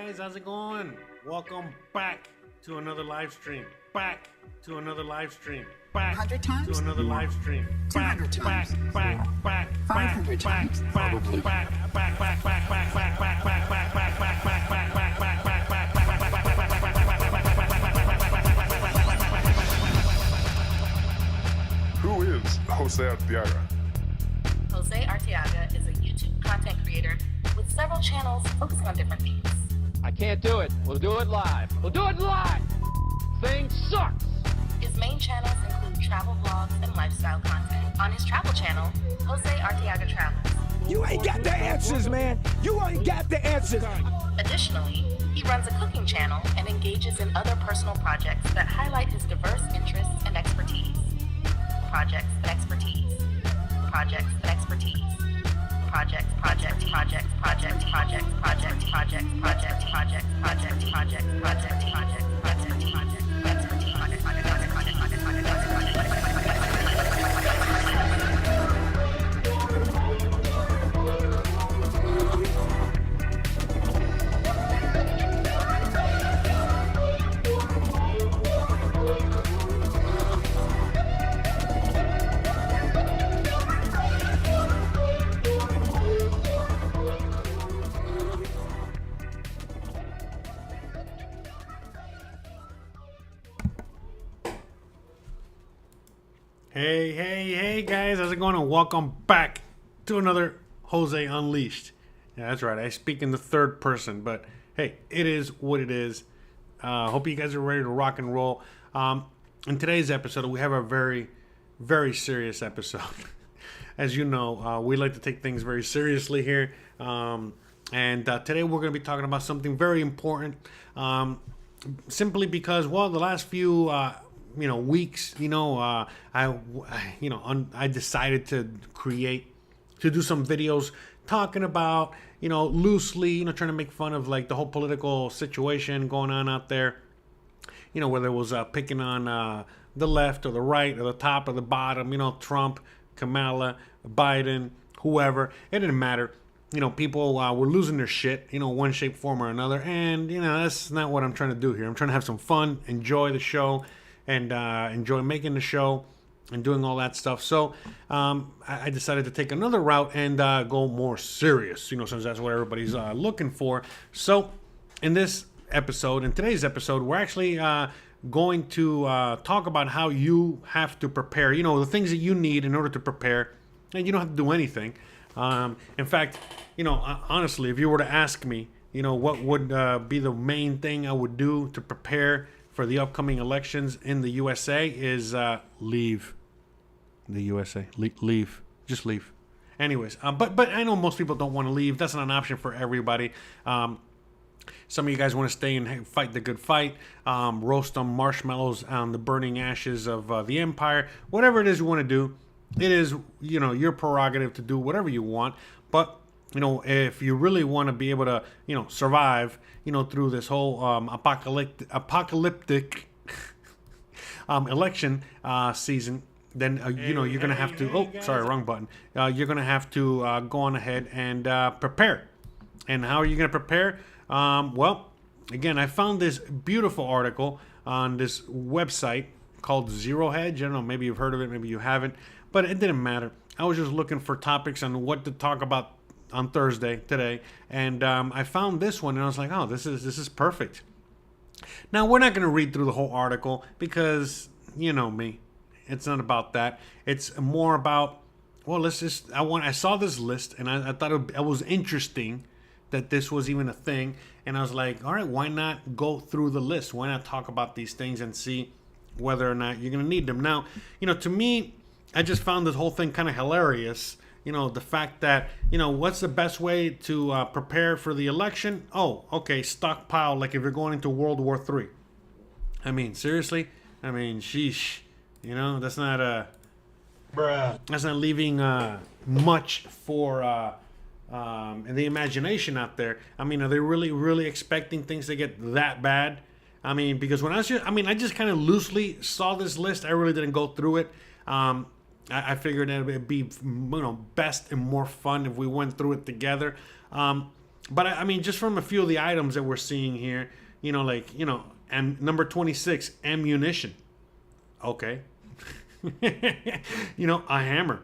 guys, how's it going? Welcome back to another live stream. Back to another live stream. Back 100 times? to another live stream. 200 times? Back. 500 times? Who is Jose Arteaga? Jose Arteaga is a YouTube content creator with several channels focusing on different themes. I can't do it. We'll do it live. We'll do it live. Thing sucks. His main channels include travel vlogs and lifestyle content. On his travel channel, Jose Arteaga Travels. You ain't got the answers, man. You ain't got the answers. Additionally, he runs a cooking channel and engages in other personal projects that highlight his diverse interests and expertise. Projects and expertise. Projects and expertise. Project, project, project, project, project, project, project, project, project, project, project, project, project, Hey guys, how's it going? And welcome back to another Jose Unleashed. Yeah, that's right. I speak in the third person, but hey, it is what it is. Hope you guys are ready to rock and roll. In today's episode, we have a very, very serious episode. As you know, we like to take things very seriously here. And today we're going to be talking about something very important. Simply because, well, the last few weeks, I decided to do some videos talking about, loosely, trying to make fun of like the whole political situation going on out there, whether it was picking on the left or the right or the top or the bottom, Trump, Kamala, Biden, whoever, it didn't matter. People were losing their shit, one shape, form, or another. And, that's not what I'm trying to do here. I'm trying to have some fun, enjoy the show, and enjoy making the show and doing all that stuff. So I decided to take another route and go more serious, since that's what everybody's looking for. So in today's episode, we're actually going to talk about how you have to prepare, the things that you need in order to prepare. And you don't have to do anything. In fact, honestly, if you were to ask me, what would be the main thing I would do to prepare for the upcoming elections in the USA is leave the USA. Leave. Just leave. Anyways, but I know most people don't want to leave. That's not an option for everybody. Some of you guys want to stay and fight the good fight, roast some marshmallows on the burning ashes of the empire. Whatever it is you want to do, it is, your prerogative to do whatever you want. But, if you really want to be able to, survive, through this whole apocalyptic election season, then, you're going to have to, wrong button. You're going to have to go on ahead and prepare. And how are you going to prepare? Well, again, I found this beautiful article on this website called Zero Hedge. I don't know, maybe you've heard of it, maybe you haven't, but it didn't matter. I was just looking for topics on what to talk about on today, and I found this one, and I was like, oh, this is perfect. Now, we're not going to read through the whole article because, you know me, it's not about that. It's more about, well, I saw this list, and I thought it was interesting that this was even a thing, and I was like, all right, why not go through the list? Why not talk about these things and see whether or not you're going to need them? Now, to me, I just found this whole thing kind of hilarious. The fact that, what's the best way to prepare for the election? Oh, okay, stockpile, like if you're going into World War III. I mean, seriously? I mean, sheesh. That's not that's not leaving much for the imagination out there. I mean, are they really, really expecting things to get that bad? I mean, because when I just kind of loosely saw this list. I really didn't go through it. I figured it would be, best and more fun if we went through it together. But I mean, just from a few of the items that we're seeing here, like, and number 26, ammunition. Okay. A hammer.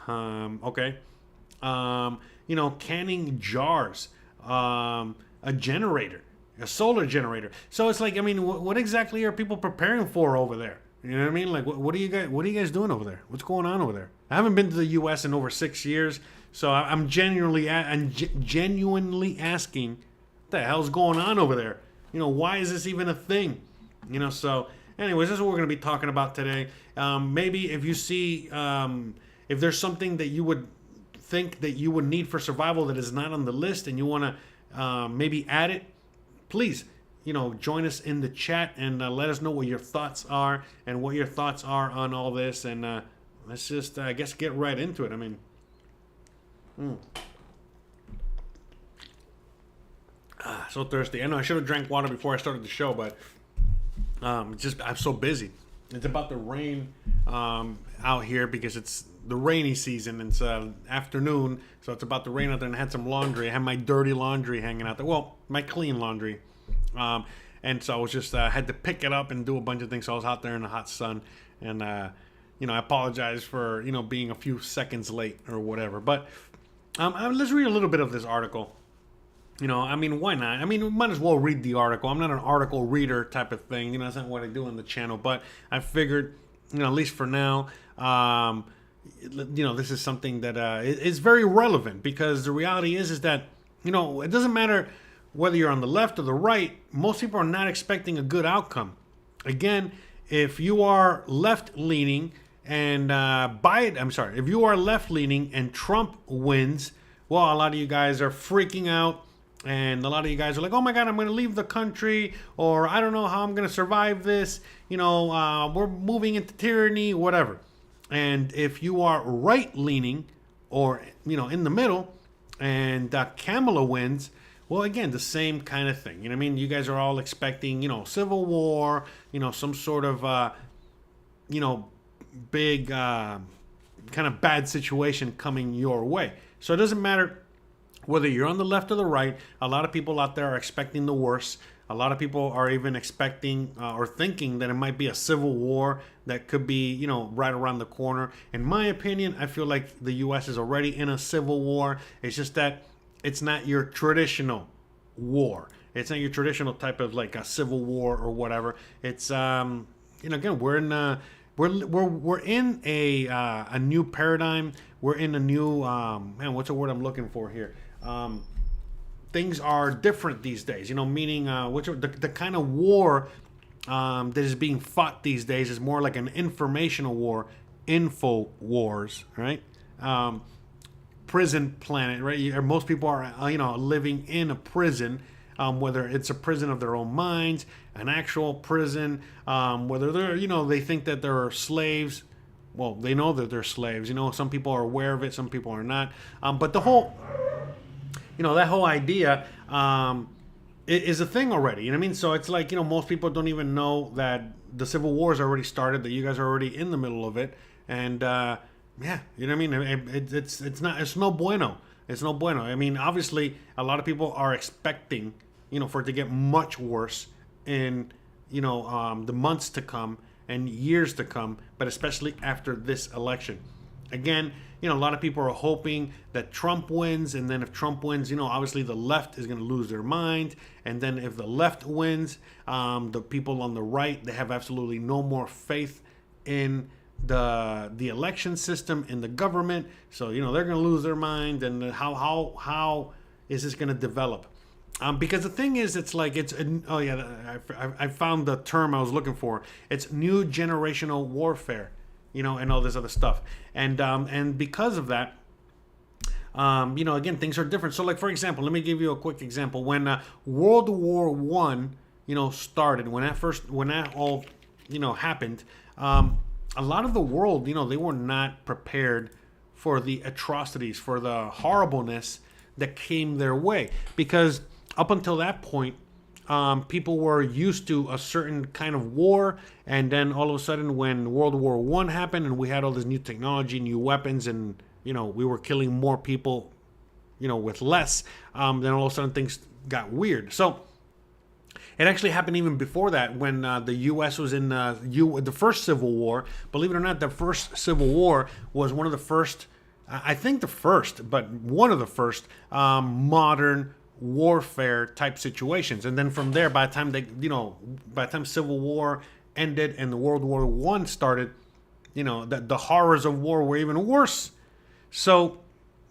Okay. Canning jars. A generator. A solar generator. So it's like, I mean, what exactly are people preparing for over there? You know what I mean? Like, what are you guys doing over there? What's going on over there? I haven't been to the U.S. in over 6 years, so I'm genuinely asking, what the hell's going on over there? Why is this even a thing? So anyways, this is what we're going to be talking about today. Maybe if you see, if there's something that you would think that you would need for survival that is not on the list and you want to maybe add it, please, join us in the chat and let us know what your thoughts are and what your thoughts are on all this. And let's just, I guess, get right into it. I mean, so thirsty. I know I should have drank water before I started the show, but I'm so busy. It's about to rain out here because it's the rainy season. It's afternoon, so it's about to rain out there. And I had some laundry. I had my dirty laundry hanging out there. Well, my clean laundry. And so I was just had to pick it up and do a bunch of things. So I was out there in the hot sun, and I apologize for being a few seconds late or whatever. But let's read a little bit of this article. I mean, why not? I mean, we might as well read the article. I'm not an article reader type of thing. That's not what I do on the channel. But I figured, at least for now, this is something that is very relevant, because the reality is that, it doesn't matter whether you're on the left or the right. Most people are not expecting a good outcome. Again, if you are left-leaning and if you are left-leaning and Trump wins, well, a lot of you guys are freaking out. And a lot of you guys are like, oh my God, I'm going to leave the country, or I don't know how I'm going to survive this. We're moving into tyranny, whatever. And if you are right-leaning or, in the middle, and Kamala wins, well, again, the same kind of thing. I mean? You guys are all expecting, civil war, some sort of, big kind of bad situation coming your way. So it doesn't matter whether you're on the left or the right. A lot of people out there are expecting the worst. A lot of people are even expecting or thinking that it might be a civil war that could be, right around the corner. In my opinion, I feel like the U.S. is already in a civil war. It's just that it's not your traditional war. It's not your traditional type of like a civil war or whatever. It's again, we're in a new paradigm. We're in a new what's the word I'm looking for here? Things are different these days, meaning the kind of war that is being fought these days is more like an informational war, info wars, right? Prison planet, right? Most people are, living in a prison, whether it's a prison of their own minds, an actual prison, whether they're, they think that they're slaves. Well, they know that they're slaves. Some people are aware of it, some people are not. But the whole, that whole idea is a thing already. You know what I mean? So it's like, most people don't even know that the Civil War has already started, that you guys are already in the middle of it. And, yeah, you know what I mean? It's no bueno. It's no bueno. I mean, obviously, a lot of people are expecting, for it to get much worse in, the months to come and years to come, but especially after this election. Again, a lot of people are hoping that Trump wins, and then if Trump wins, obviously the left is going to lose their mind, and then if the left wins, the people on the right, they have absolutely no more faith in the election system, in the government. So they're going to lose their mind, and how is this going to develop? Because the thing is, it's like I found the term I was looking for. It's new generational warfare, and all this other stuff, and because of that, again, things are different. So, like, for example, let me give you a quick example. When World War I, started, when that all happened, a lot of the world, they were not prepared for the atrocities, for the horribleness that came their way, because up until that point, people were used to a certain kind of war, and then all of a sudden, when World War I happened and we had all this new technology, new weapons, and we were killing more people with less, then all of a sudden things got weird. So it actually happened even before that, when the U.S. was in the first Civil War. Believe it or not, the first Civil War was one of the first, I think the first, but one of the first modern warfare type situations. And then from there, by the time Civil War ended and the World War I started, the horrors of war were even worse. So,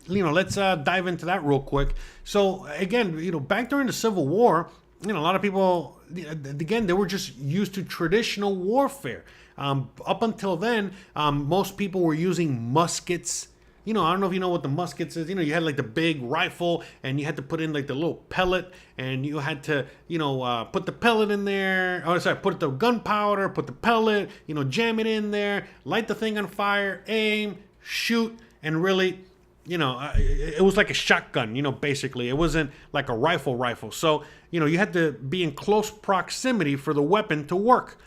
let's dive into that real quick. So again, back during the Civil War, a lot of people, again, they were just used to traditional warfare. Up until then, most people were using muskets. I don't know if you know what the muskets is. You had like the big rifle, and you had to put in like the little pellet, and you had to, put the pellet in there. Oh, sorry, put the gunpowder, put the pellet, jam it in there, light the thing on fire, aim, shoot, and really, it was like a shotgun, basically. It wasn't like a rifle. So, you had to be in close proximity for the weapon to work.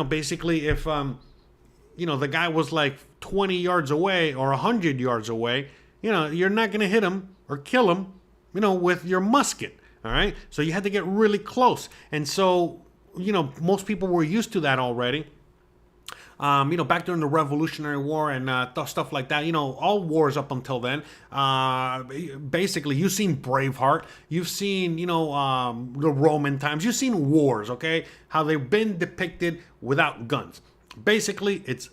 Basically, if, the guy was like 20 yards away or 100 yards away, you're not going to hit him or kill him, with your musket. All right. So you had to get really close. And so, most people were used to that already. Back during the Revolutionary War and stuff like that, all wars up until then, basically, you've seen Braveheart, you've seen, the Roman times, you've seen wars, okay, how they've been depicted without guns. Basically, it's,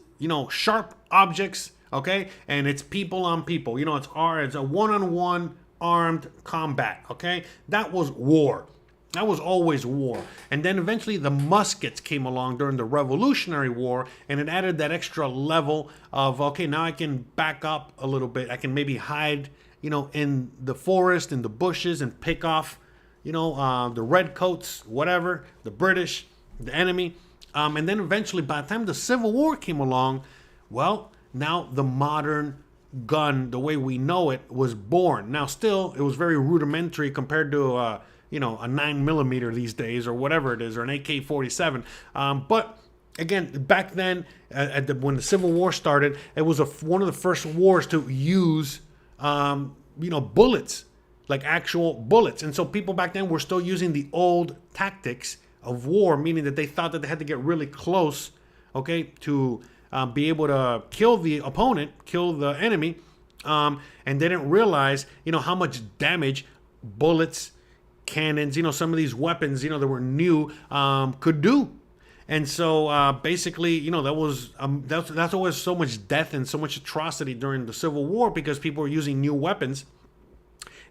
sharp objects, okay, and it's people on people, it's a one-on-one armed combat, okay, that was war. That was always war. And then eventually the muskets came along during the Revolutionary War, and it added that extra level of, okay, now I can back up a little bit. I can maybe hide, in the forest, in the bushes, and pick off, the redcoats, whatever, the British, the enemy. And then eventually, by the time the Civil War came along, well, now the modern gun, the way we know it, was born. Now, still, it was very rudimentary compared to a 9mm these days, or whatever it is, or an AK-47. But again, back then, when the Civil War started, it was one of the first wars to use, bullets, like actual bullets. And so people back then were still using the old tactics of war, meaning that they thought that they had to get really close, okay, to be able to kill the opponent, kill the enemy, and they didn't realize, how much damage bullets, cannons, some of these weapons, that were new, could do. And so basically, that's always so much death and so much atrocity during the Civil War, because people were using new weapons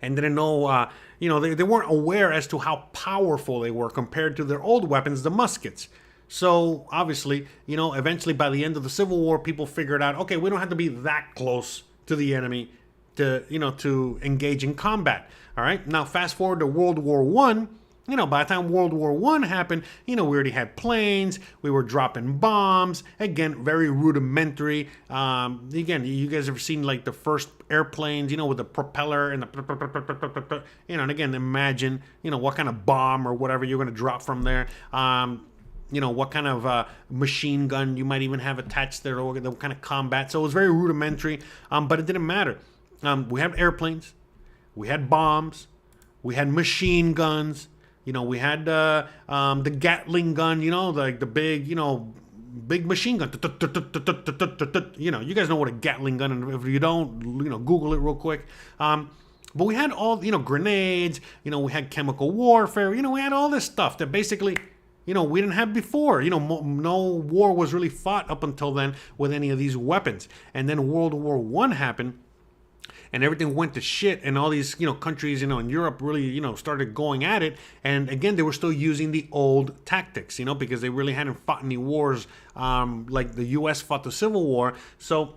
and didn't know, they weren't aware as to how powerful they were compared to their old weapons, the muskets. So obviously, eventually by the end of the Civil War, people figured out, okay, we don't have to be that close to the enemy to engage in combat. All right. Now, fast forward to World War I. By the time World War I happened, we already had planes. We were dropping bombs. Again, very rudimentary. Again, you guys ever seen like the first airplanes, with the propeller and the, and again, imagine, what kind of bomb or whatever you're going to drop from there. What kind of machine gun you might even have attached there, or what kind of combat. So it was very rudimentary, but it didn't matter. We had airplanes. We had bombs, we had machine guns, we had the Gatling gun, like the big, big machine gun. You guys know what a Gatling gun, and if you don't, Google it real quick. But we had all, grenades, we had chemical warfare, we had all this stuff that basically, we didn't have before. No war was really fought up until then with any of these weapons. And then World War I happened. And everything went to shit, and all these, countries, in Europe really, started going at it. And again, they were still using the old tactics, because they really hadn't fought any wars like the U.S. fought the Civil War. So,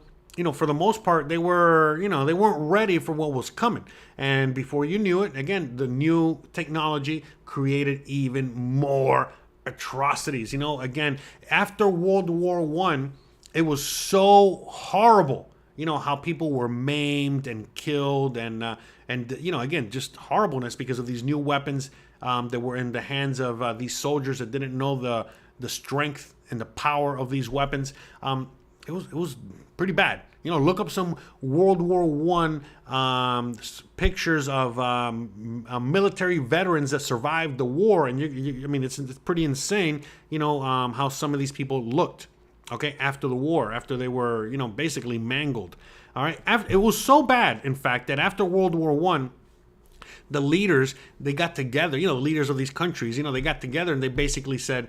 for the most part, they were, they weren't ready for what was coming. And before you knew it, again, the new technology created even more atrocities. Again, after World War I, it was so horrible. How people were maimed and killed, and again, just horribleness because of these new weapons that were in the hands of these soldiers that didn't know the strength and the power of these weapons. it was pretty bad. You know, look up some World War One pictures of military veterans that survived the war, and I mean, it's pretty insane. You know, how some of these people looked. Okay, after the war, after they were, you know, basically mangled. All right, it was so bad, in fact, that after World War One, the leaders, they got together. You know, the leaders of these countries, you know, they got together and they basically said,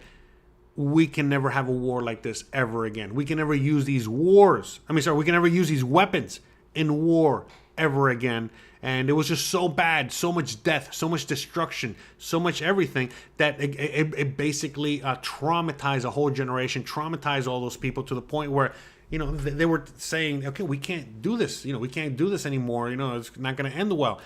we can never have a war like this ever again. We can never use these wars. We can never use these weapons in war ever again. And it was just so bad, so much death, so much destruction, so much everything that it basically traumatized a whole generation, traumatized all those people to the point where, you know, they were saying, okay, we can't do this. You know, we can't do this anymore. You know, it's not going to end well.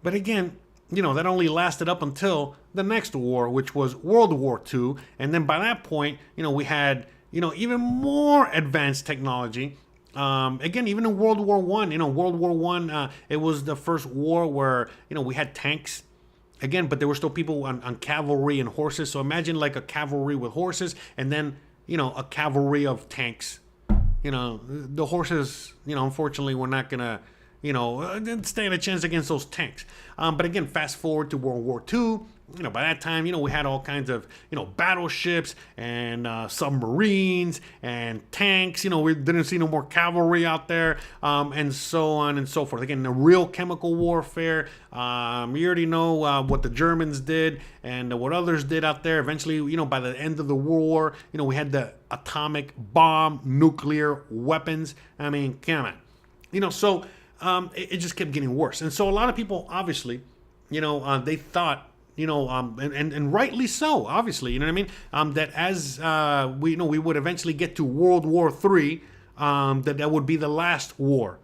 But again, you know, that only lasted up until the next war, which was World War II. And then by that point, you know, we had, you know, even more advanced technology. Again, even in World War One, you know, World War One, it was the first war where, you know, we had tanks. Again, but there were still people on cavalry and horses. So imagine like a cavalry with horses and then, you know, a cavalry of tanks. You know, the horses, you know, unfortunately, we're not going to, you know, stand a chance against those tanks. But again, fast forward to World War II. You know, by that time, you know, we had all kinds of, you know, battleships and submarines and tanks. You know, we didn't see no more cavalry out there, and so on and so forth. Again, the real chemical warfare. You already know what the Germans did and what others did out there. Eventually, you know, by the end of the war, you know, we had the atomic bomb, nuclear weapons. I mean, come on. You know, so it just kept getting worse. And so a lot of people, obviously, you know, they thought, you know, and rightly so, obviously, you know what I mean? That as we, you know, we would eventually get to World War III, that would be the last war.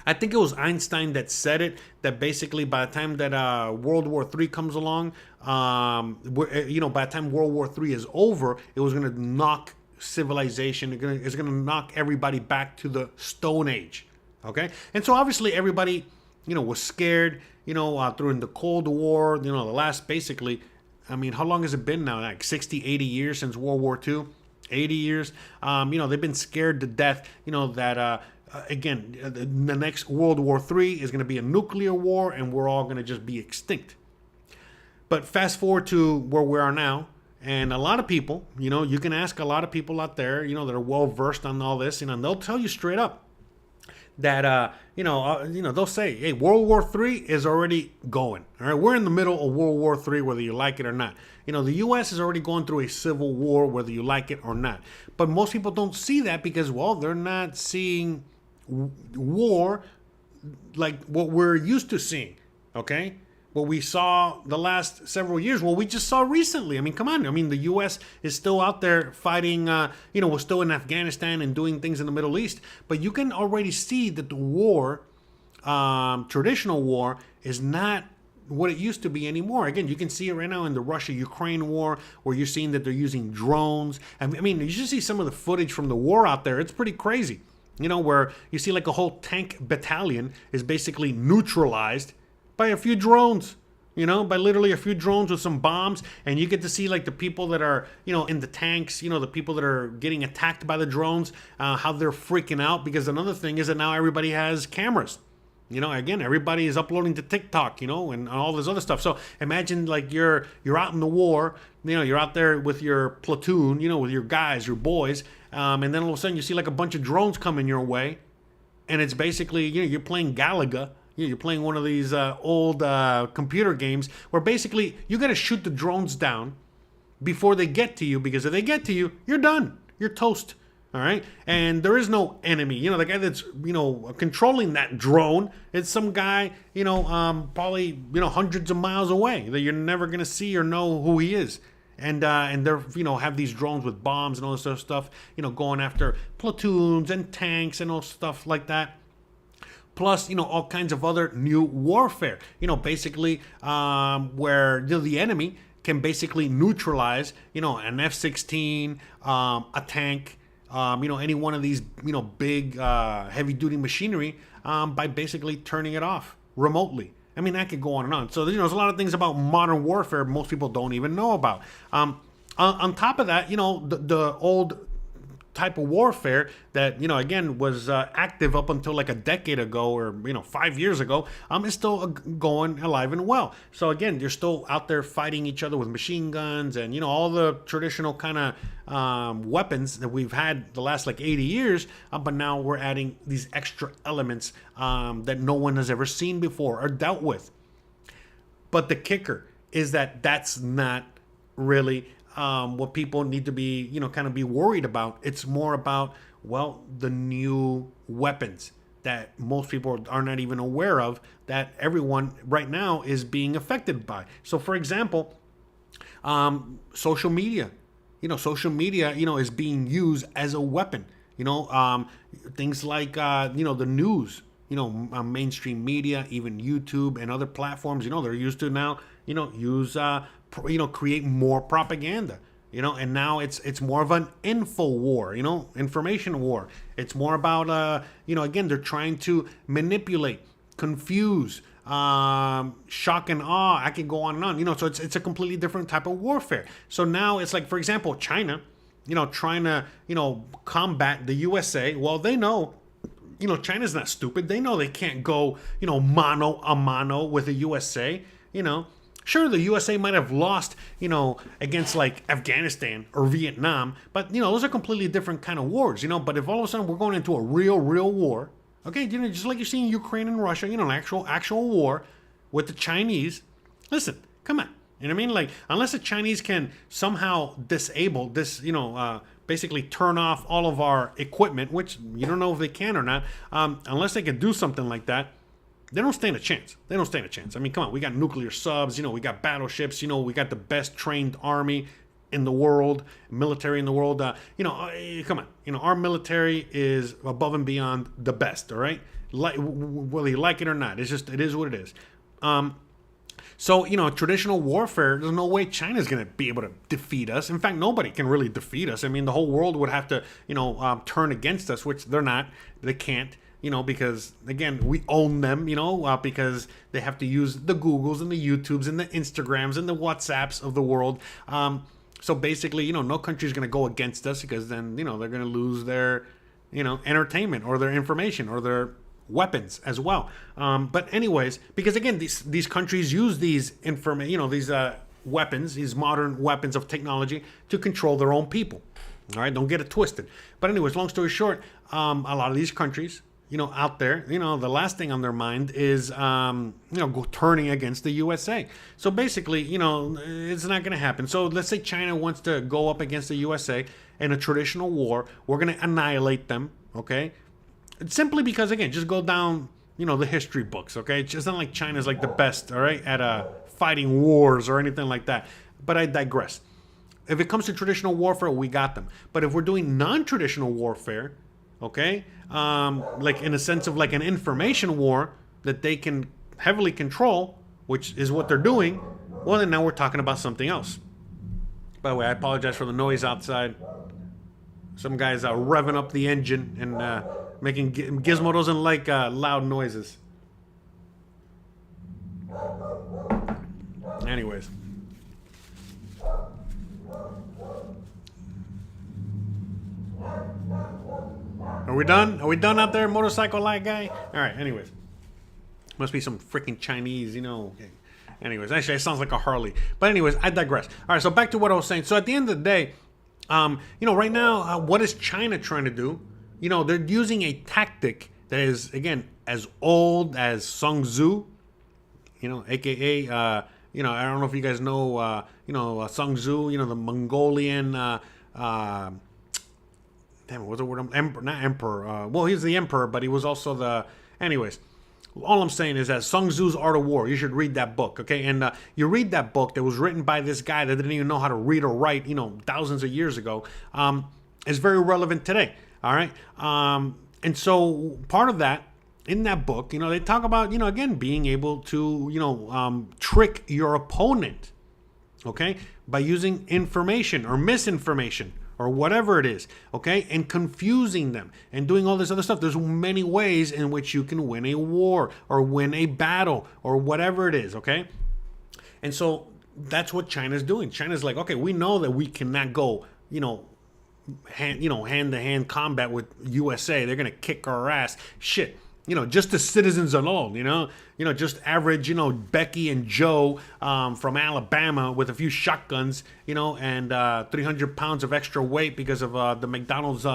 I think it was Einstein that said it, that basically by the time that World War III comes along, you know, by the time World War III is over, it was going to knock civilization, it's going to knock everybody back to the Stone Age. Okay? And so obviously everybody, you know, was scared, you know, during the Cold War, you know, the last basically, I mean, how long has it been now? Like 60, 80 years since World War II? 80 years. You know, they've been scared to death, you know, that, again, the next World War III is going to be a nuclear war and we're all going to just be extinct. But fast forward to where we are now, and a lot of people, you know, you can ask a lot of people out there, you know, that are well versed on all this, you know, and they'll tell you straight up that you know, they'll say, hey, World War III is already going. All right, we're in the middle of World War III, whether you like it or not. You know, the U.S. is already going through a civil war, whether you like it or not. But most people don't see that because, well, they're not seeing war like what we're used to seeing. Okay, what we saw the last several years, what we just saw recently. I mean, come on. I mean, the U.S. is still out there fighting, you know, we're still in Afghanistan and doing things in the Middle East. But you can already see that the war, traditional war, is not what it used to be anymore. Again, you can see it right now in the Russia-Ukraine war, where you're seeing that they're using drones. I mean, you should see some of the footage from the war out there. It's pretty crazy. You know, where you see like a whole tank battalion is basically neutralized by a few drones, you know, by literally a few drones with some bombs. And you get to see like the people that are, you know, in the tanks, you know, the people that are getting attacked by the drones, how they're freaking out. Because another thing is that now everybody has cameras. You know, again, everybody is uploading to TikTok, you know, and all this other stuff. So imagine like you're out in the war, you know, you're out there with your platoon, you know, with your guys, your boys. And then all of a sudden you see like a bunch of drones coming your way. And it's basically, you know, you're playing Galaga. You're playing one of these old computer games where basically you got to shoot the drones down before they get to you, because if they get to you, you're done. You're toast. All right. And there is no enemy. You know, the guy that's, you know, controlling that drone, it's some guy, you know, probably, you know, hundreds of miles away that you're never going to see or know who he is. And they're, you know, have these drones with bombs and all this sort of stuff, you know, going after platoons and tanks and all stuff like that. Plus, you know, all kinds of other new warfare, you know, basically where the enemy can basically neutralize, you know, an F-16, a tank, you know, any one of these, you know, big heavy-duty machinery by basically turning it off remotely. I mean, that could go on and on. So, you know, there's a lot of things about modern warfare most people don't even know about. On top of that, you know, the old type of warfare that, again, was active up until like a decade ago or, 5 years ago, is still going alive and well. So again, you're still out there fighting each other with machine guns and, all the traditional kind of weapons that we've had the last like 80 years. But now we're adding these extra elements that no one has ever seen before or dealt with. But the kicker is that that's not really what people need to be, kind of be worried about. It's more about, the new weapons that most people are not even aware of, that everyone right now is being affected by. So, for example, social media. Social media, is being used as a weapon. Things like, the news. Mainstream media, even YouTube and other platforms, they're used to now, use, create more propaganda, and now it's more of an info war, information war. It's more about, again, they're trying to manipulate, confuse, shock and awe. I can go on and on, so it's a completely different type of warfare. So now it's like, for example, China, trying to, combat the USA. Well, they know, China's not stupid. They know they can't go, mano a mano with the USA, Sure, the USA might have lost, against like Afghanistan or Vietnam, but, those are completely different kind of wars, But if all of a sudden we're going into a real war, okay, just like you're seeing Ukraine and Russia, an actual war with the Chinese, listen, come on. You know what I mean? Like, unless the Chinese can somehow disable this, basically turn off all of our equipment, which you don't know if they can or not, unless they can do something like that, they don't stand a chance. They don't stand a chance. I mean, come on, we got nuclear subs, we got battleships, we got the best trained army in the world, military in the world. Come on, our military is above and beyond the best, all right? Whether you like it or not, it is what it is. So, traditional warfare, there's no way China's going to be able to defeat us. In fact, nobody can really defeat us. I mean, the whole world would have to, turn against us, which they're not. They can't, because, again, we own them, because they have to use the Googles and the YouTubes and the Instagrams and the WhatsApps of the world. So basically, no country's going to go against us because then, they're going to lose their, entertainment or their information or their weapons as well. But anyways, because again, these countries use these these weapons, these modern weapons of technology to control their own people. All right, don't get it twisted. But anyways, long story short, a lot of these countries, out there, the last thing on their mind is, turning against the USA. So basically, it's not going to happen. So let's say China wants to go up against the USA in a traditional war. We're going to annihilate them. Okay. Simply because, again, just go down, the history books, okay? It's not like China's like the best, all right, at fighting wars or anything like that. But I digress. If it comes to traditional warfare, we got them. But if we're doing non-traditional warfare, okay, like in a sense of like an information war that they can heavily control, which is what they're doing, well, then now we're talking about something else. By the way, I apologize for the noise outside. Some guys are revving up the engine and making Gizmo doesn't like loud noises. Anyways. Are we done? Are we done out there, motorcycle light guy? All right, anyways. Must be some freaking Chinese, Okay. Anyways, actually, it sounds like a Harley. But anyways, I digress. All right, so back to what I was saying. So at the end of the day, right now, what is China trying to do? They're using a tactic that is, again, as old as Sun Tzu, aka, I don't know if you guys know, Sun Tzu, the Mongolian, damn, what's the word? Emperor, not emperor. Well, he's the emperor, but he was also anyways. All I'm saying is that Sun Tzu's Art of War, you should read that book, okay? And you read that book that was written by this guy that didn't even know how to read or write, thousands of years ago, is very relevant today, all right? And so part of that, in that book, they talk about, again, being able to, trick your opponent, okay? By using information or misinformation or whatever it is, okay? And confusing them and doing all this other stuff. There's many ways in which you can win a war or win a battle or whatever it is, okay? And so that's what China's doing. China's like, okay, we know that we cannot go, hand-to-hand combat with USA. They're gonna kick our ass. Shit. Just the citizens alone, just average, Becky and Joe from Alabama with a few shotguns, and 300 pounds of extra weight because of the McDonald's,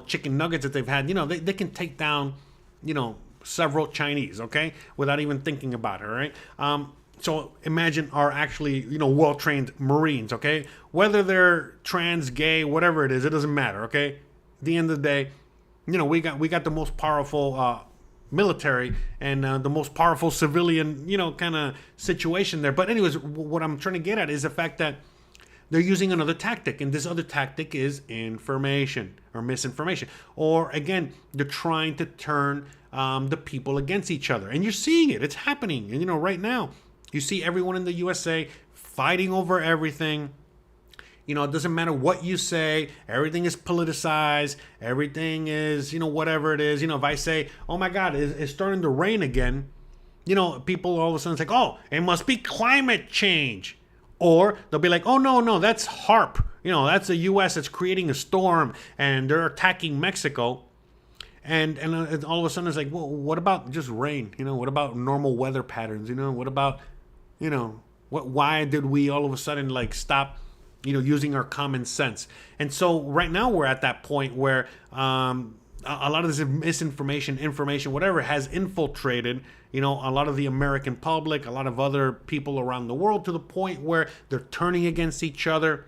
chicken nuggets that they've had. They can take down, several Chinese, okay, without even thinking about it, all right? So imagine our actually, well-trained Marines, okay? Whether they're trans, gay, whatever it is, it doesn't matter, okay? At the end of the day, we got the most powerful military and the most powerful civilian, kind of situation there. But anyways, what I'm trying to get at is the fact that they're using another tactic, and this other tactic is information or misinformation. Or again, they're trying to turn the people against each other, and you're seeing it. It's happening, and right now, you see everyone in the USA fighting over everything. It doesn't matter what you say. Everything is politicized. Everything is, whatever it is. If I say, oh my God, it's starting to rain again, people all of a sudden say, oh, it must be climate change. Or they'll be like, oh, no, that's HARP. That's the U.S. that's creating a storm and they're attacking Mexico. And all of a sudden it's like, well, what about just rain? What about normal weather patterns? What about, why did we all of a sudden stop using our common sense? And so right now we're at that point where a lot of this misinformation, information, whatever, has infiltrated, a lot of the American public, a lot of other people around the world, to the point where they're turning against each other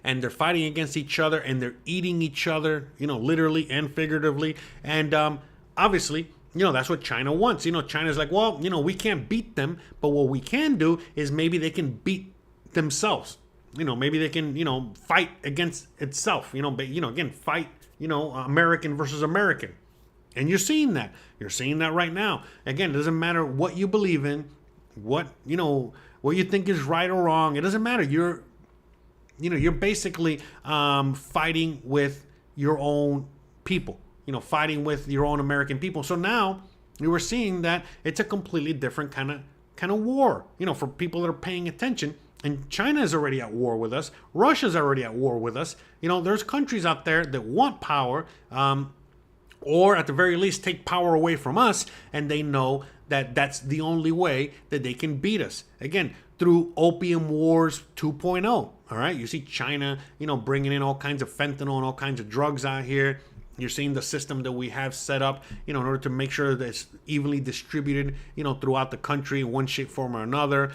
and they're fighting against each other and they're eating each other, literally and figuratively. And obviously, that's what China wants. China's like, well, we can't beat them, but what we can do is maybe they can beat themselves. Maybe they can, fight against itself, but, again, fight, American versus American. And you're seeing that. You're seeing that right now. Again, it doesn't matter what you believe in, what you think is right or wrong. It doesn't matter. You're basically fighting with your own people, fighting with your own American people. So now we're seeing that it's a completely different kind of war, for people that are paying attention. And China is already at war with us. Russia's already at war with us. There's countries out there that want power, or at the very least take power away from us, and they know that that's the only way that they can beat us. Again, through Opium Wars 2.0. All right, you see China, bringing in all kinds of fentanyl and all kinds of drugs out here. You're seeing the system that we have set up, in order to make sure that it's evenly distributed, throughout the country in one shape, form, or another.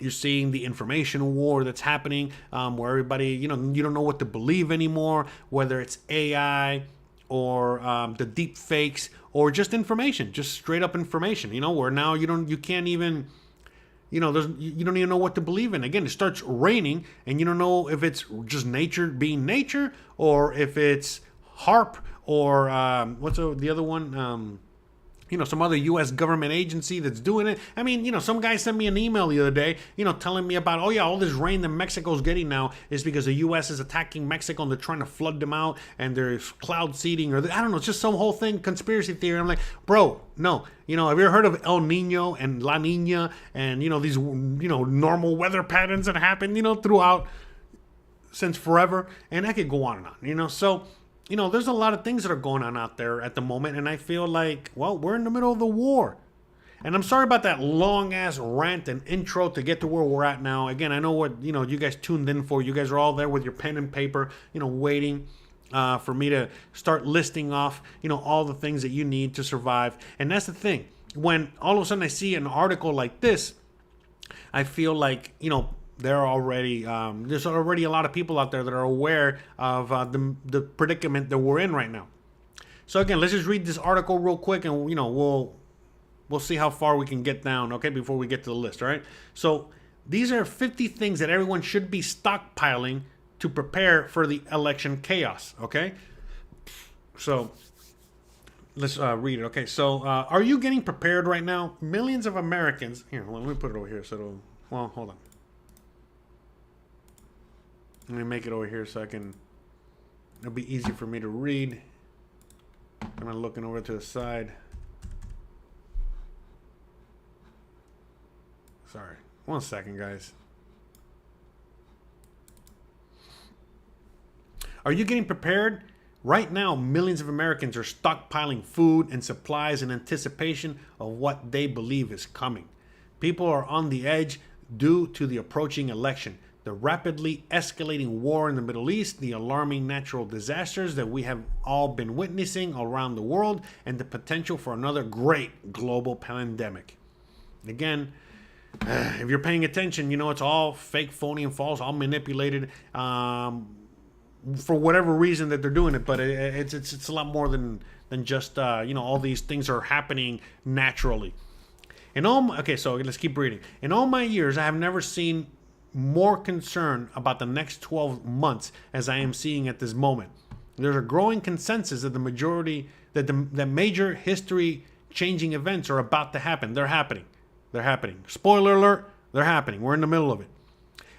You're seeing the information war that's happening, where everybody, you don't know what to believe anymore, whether it's AI or the deep fakes or just information, just straight up information, where now you can't even, you don't even know what to believe in. Again, it starts raining and you don't know if it's just nature being nature or if it's HARP or what's the other one? Some other U.S. government agency that's doing it. I mean, some guy sent me an email the other day, telling me about, oh yeah, all this rain that Mexico's getting now is because the U.S. is attacking Mexico and they're trying to flood them out and there's cloud seeding, or I don't know, it's just some whole thing, conspiracy theory. I'm like, bro, no. Have you ever heard of El Nino and La Nina and, these, normal weather patterns that happen, throughout since forever? And I could go on and on, so... there's a lot of things that are going on out there at the moment, and I feel like, well, we're in the middle of the war. And I'm sorry about that long-ass rant and intro to get to where we're at now. Again, I know what, you guys tuned in for. You guys are all there with your pen and paper, waiting for me to start listing off, all the things that you need to survive. And that's the thing. When all of a sudden I see an article like this, I feel like, there's already a lot of people out there that are aware of the predicament that we're in right now. So again, let's just read this article real quick, and we'll see how far we can get down, okay, before we get to the list. All right. So these are 50 things that everyone should be stockpiling to prepare for the election chaos. Okay. So let's read it. Okay. So are you getting prepared right now? Millions of Americans. Here, let me put it over here. Hold on. Let me make it over here so it'll be easy for me to read. I'm looking over to the side. Sorry. 1 second, guys. Are you getting prepared? Right now, millions of Americans are stockpiling food and supplies in anticipation of what they believe is coming. People are on the edge due to the approaching election, the rapidly escalating war in the Middle East, the alarming natural disasters that we have all been witnessing around the world, and the potential for another great global pandemic. Again, if you're paying attention, you know it's all fake, phony, and false, all manipulated for whatever reason that they're doing it. But it's a lot more than just all these things are happening naturally. So let's keep reading. In all my years, I have never seen more concern about the next 12 months as I am seeing at this moment. There's a growing consensus that that major history-changing events are about to happen. They're happening. Spoiler alert, they're happening. We're in the middle of it.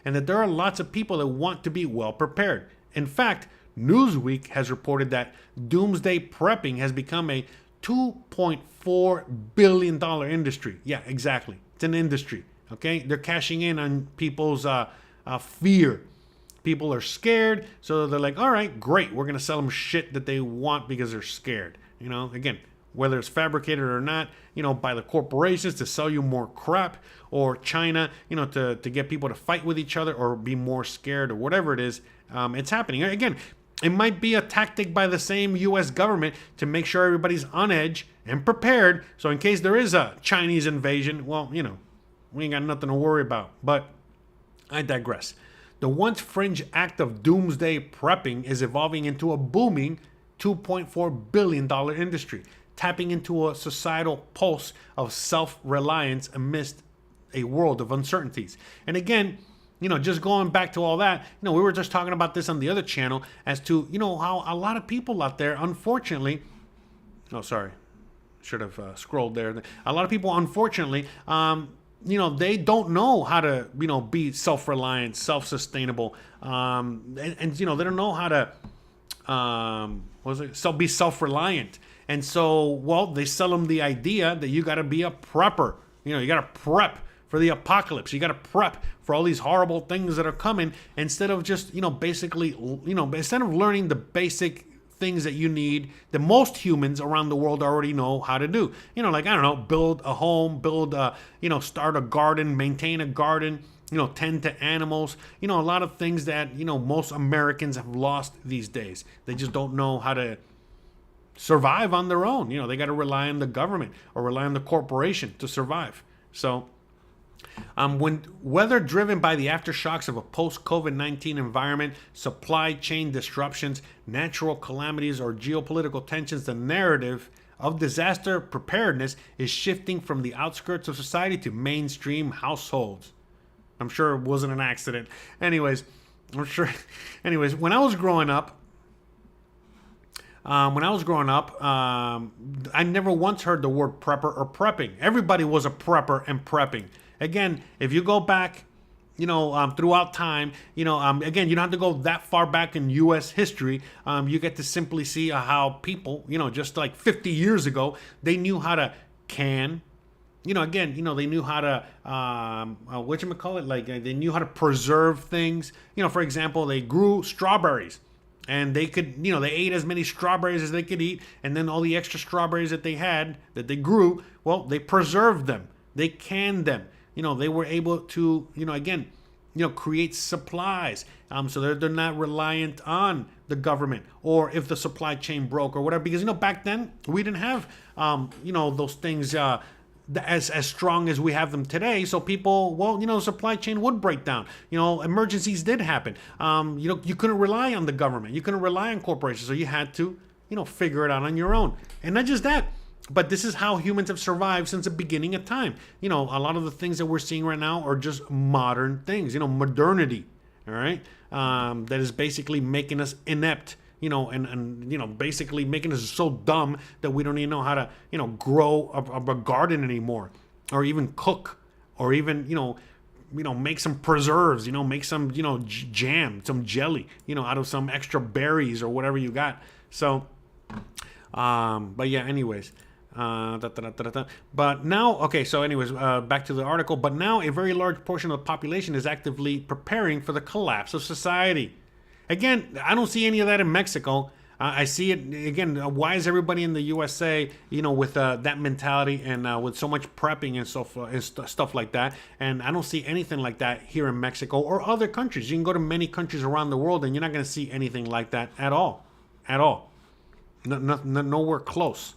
And that there are lots of people that want to be well prepared. In fact, Newsweek has reported that doomsday prepping has become a $2.4 billion industry. Yeah, exactly. It's an industry. Okay, they're cashing in on people's fear. People are scared, so they're like, all right, great. We're going to sell them shit that they want because they're scared. Again, whether it's fabricated or not, by the corporations to sell you more crap, or China, to get people to fight with each other or be more scared or whatever it is. It's happening. Again, it might be a tactic by the same U.S. government to make sure everybody's on edge and prepared. So in case there is a Chinese invasion, well, we ain't got nothing to worry about. But I digress. The once fringe act of doomsday prepping is evolving into a booming $2.4 billion industry, tapping into a societal pulse of self-reliance amidst a world of uncertainties. And again, just going back to all that, we were just talking about this on the other channel as to, how a lot of people out there, unfortunately, should have scrolled there. A lot of people, unfortunately, they don't know how to, be self-reliant, self-sustainable, and they don't know how to, be self-reliant. And so, well, they sell them the idea that you got to be a prepper. You got to prep for the apocalypse. You got to prep for all these horrible things that are coming instead of just, basically, instead of learning the basic things that you need that most humans around the world already know how to do. Build a home, start a garden, maintain a garden, tend to animals, a lot of things that, most Americans have lost these days. They just don't know how to survive on their own. They got to rely on the government or rely on the corporation to survive. So, whether driven by the aftershocks of a post-COVID-19 environment, supply chain disruptions, natural calamities, or geopolitical tensions, the narrative of disaster preparedness is shifting from the outskirts of society to mainstream households. I'm sure it wasn't an accident. Anyways, when I was growing up, I never once heard the word prepper or prepping. Everybody was a prepper and prepping. Again, if you go back, throughout time, again, you don't have to go that far back in U.S. history. You get to simply see how people, just like 50 years ago, they knew how to can. They knew how to, they knew how to preserve things. For example, they grew strawberries. And they could, they ate as many strawberries as they could eat. And then all the extra strawberries that they had, that they grew, well, they preserved them. They canned them. They were able to, create supplies. So they're not reliant on the government or if the supply chain broke or whatever. Because, back then we didn't have, those things as strong as we have them today. So people, supply chain would break down. Emergencies did happen. You couldn't rely on the government. You couldn't rely on corporations. So you had to, figure it out on your own. And not just that, but this is how humans have survived since the beginning of time. A lot of the things that we're seeing right now are just modern things, modernity, all right? That is basically making us inept, and basically making us so dumb that we don't even know how to, grow a garden anymore, or even cook, or even, make some preserves, make some, jam, some jelly, out of some extra berries or whatever you got. So, but yeah, anyways. But now, back to the article. But now a very large portion of the population is actively preparing for the collapse of society. Again, I don't see any of that in Mexico. I see it again. Why is everybody in the USA, with that mentality and with so much prepping and stuff like that? And I don't see anything like that here in Mexico or other countries. You can go to many countries around the world, and you're not going to see anything like that at all, nowhere close.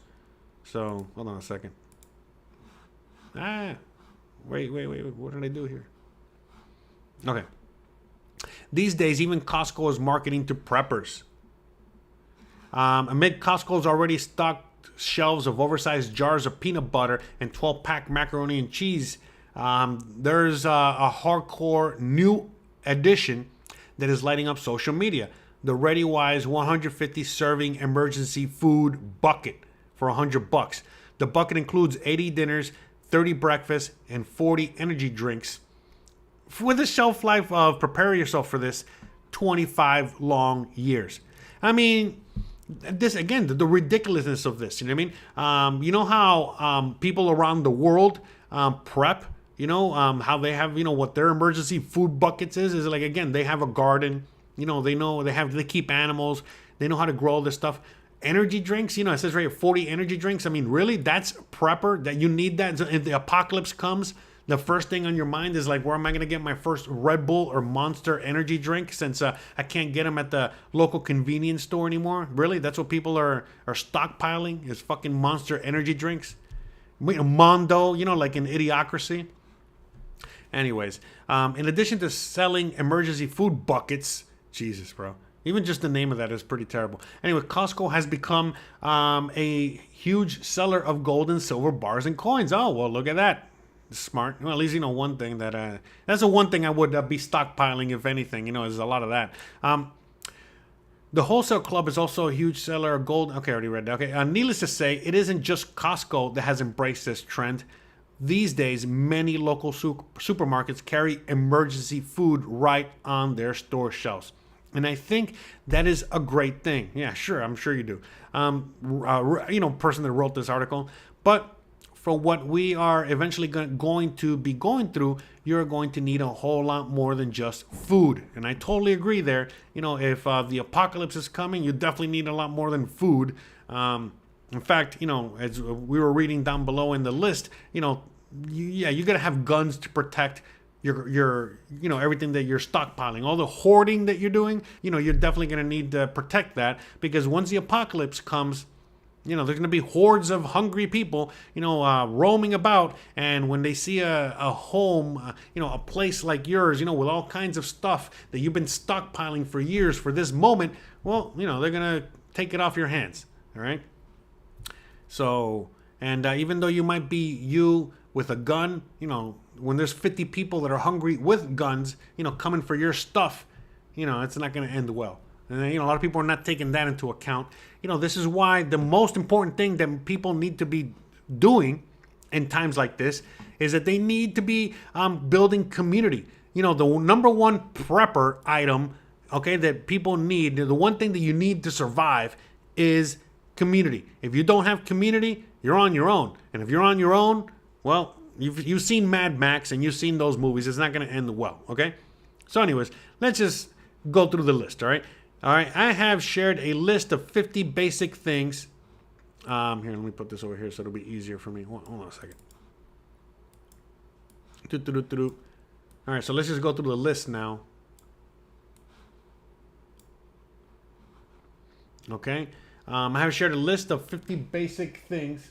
So hold on a second. Wait. What did I do here? Okay. These days, even Costco is marketing to preppers. Amid Costco's already stocked shelves of oversized jars of peanut butter and 12-pack macaroni and cheese, there's a hardcore new addition that is lighting up social media. The ReadyWise 150 serving emergency food bucket for $100. The bucket includes 80 dinners, 30 breakfasts, and 40 energy drinks. With a shelf life of, prepare yourself for this, 25 long years. I mean, this again, the ridiculousness of this. You know what I mean? You know how people around the world prep. How they have what their emergency food buckets is like. Again, they have a garden. They keep animals. They know how to grow this stuff. Energy drinks. It says right here 40 energy drinks. I mean, really, that's prepper. That you need that if the apocalypse comes. The first thing on your mind is like, where am I going to get my first Red Bull or Monster energy drink since I can't get them at the local convenience store anymore? Really? That's what people are stockpiling is fucking Monster energy drinks? Mondo, like in Idiocracy. Anyways, in addition to selling emergency food buckets, Jesus, bro. Even just the name of that is pretty terrible. Anyway, Costco has become a huge seller of gold and silver bars and coins. Oh, well, look at that. Smart. Well, at least one thing that that's the one thing I would be stockpiling if anything. There's a lot of that. The wholesale club is also a huge seller of gold. Okay, I already read that. Okay, needless to say, it isn't just Costco that has embraced this trend. These days, many local supermarkets carry emergency food right on their store shelves. And I think that is a great thing. Yeah, sure. I'm sure you do. Person that wrote this article. But for what we are eventually going to be going through, you're going to need a whole lot more than just food. And I totally agree there. If the apocalypse is coming, you definitely need a lot more than food. In fact, as we were reading down below in the list, you got to have guns to protect your everything that you're stockpiling, all the hoarding that you're doing. You're definitely going to need to protect that, because once the apocalypse comes, there's going to be hordes of hungry people, roaming about. And when they see a home, a place like yours, with all kinds of stuff that you've been stockpiling for years for this moment, well, they're going to take it off your hands. All right. So, and even though you might be with a gun, when there's 50 people that are hungry with guns, coming for your stuff, it's not going to end well. And a lot of people are not taking that into account. This is why the most important thing that people need to be doing in times like this is that they need to be building community. The number one prepper item, okay, that people need, the one thing that you need to survive is community. If you don't have community, you're on your own. And if you're on your own, well, you've seen Mad Max and you've seen those movies. It's not going to end well, okay? So anyways, let's just go through the list, all right? All right, I have shared a list of 50 basic things. Here, let me put this over here so it'll be easier for me. Hold on a second. All right, so let's just go through the list now. Okay, I have shared a list of 50 basic things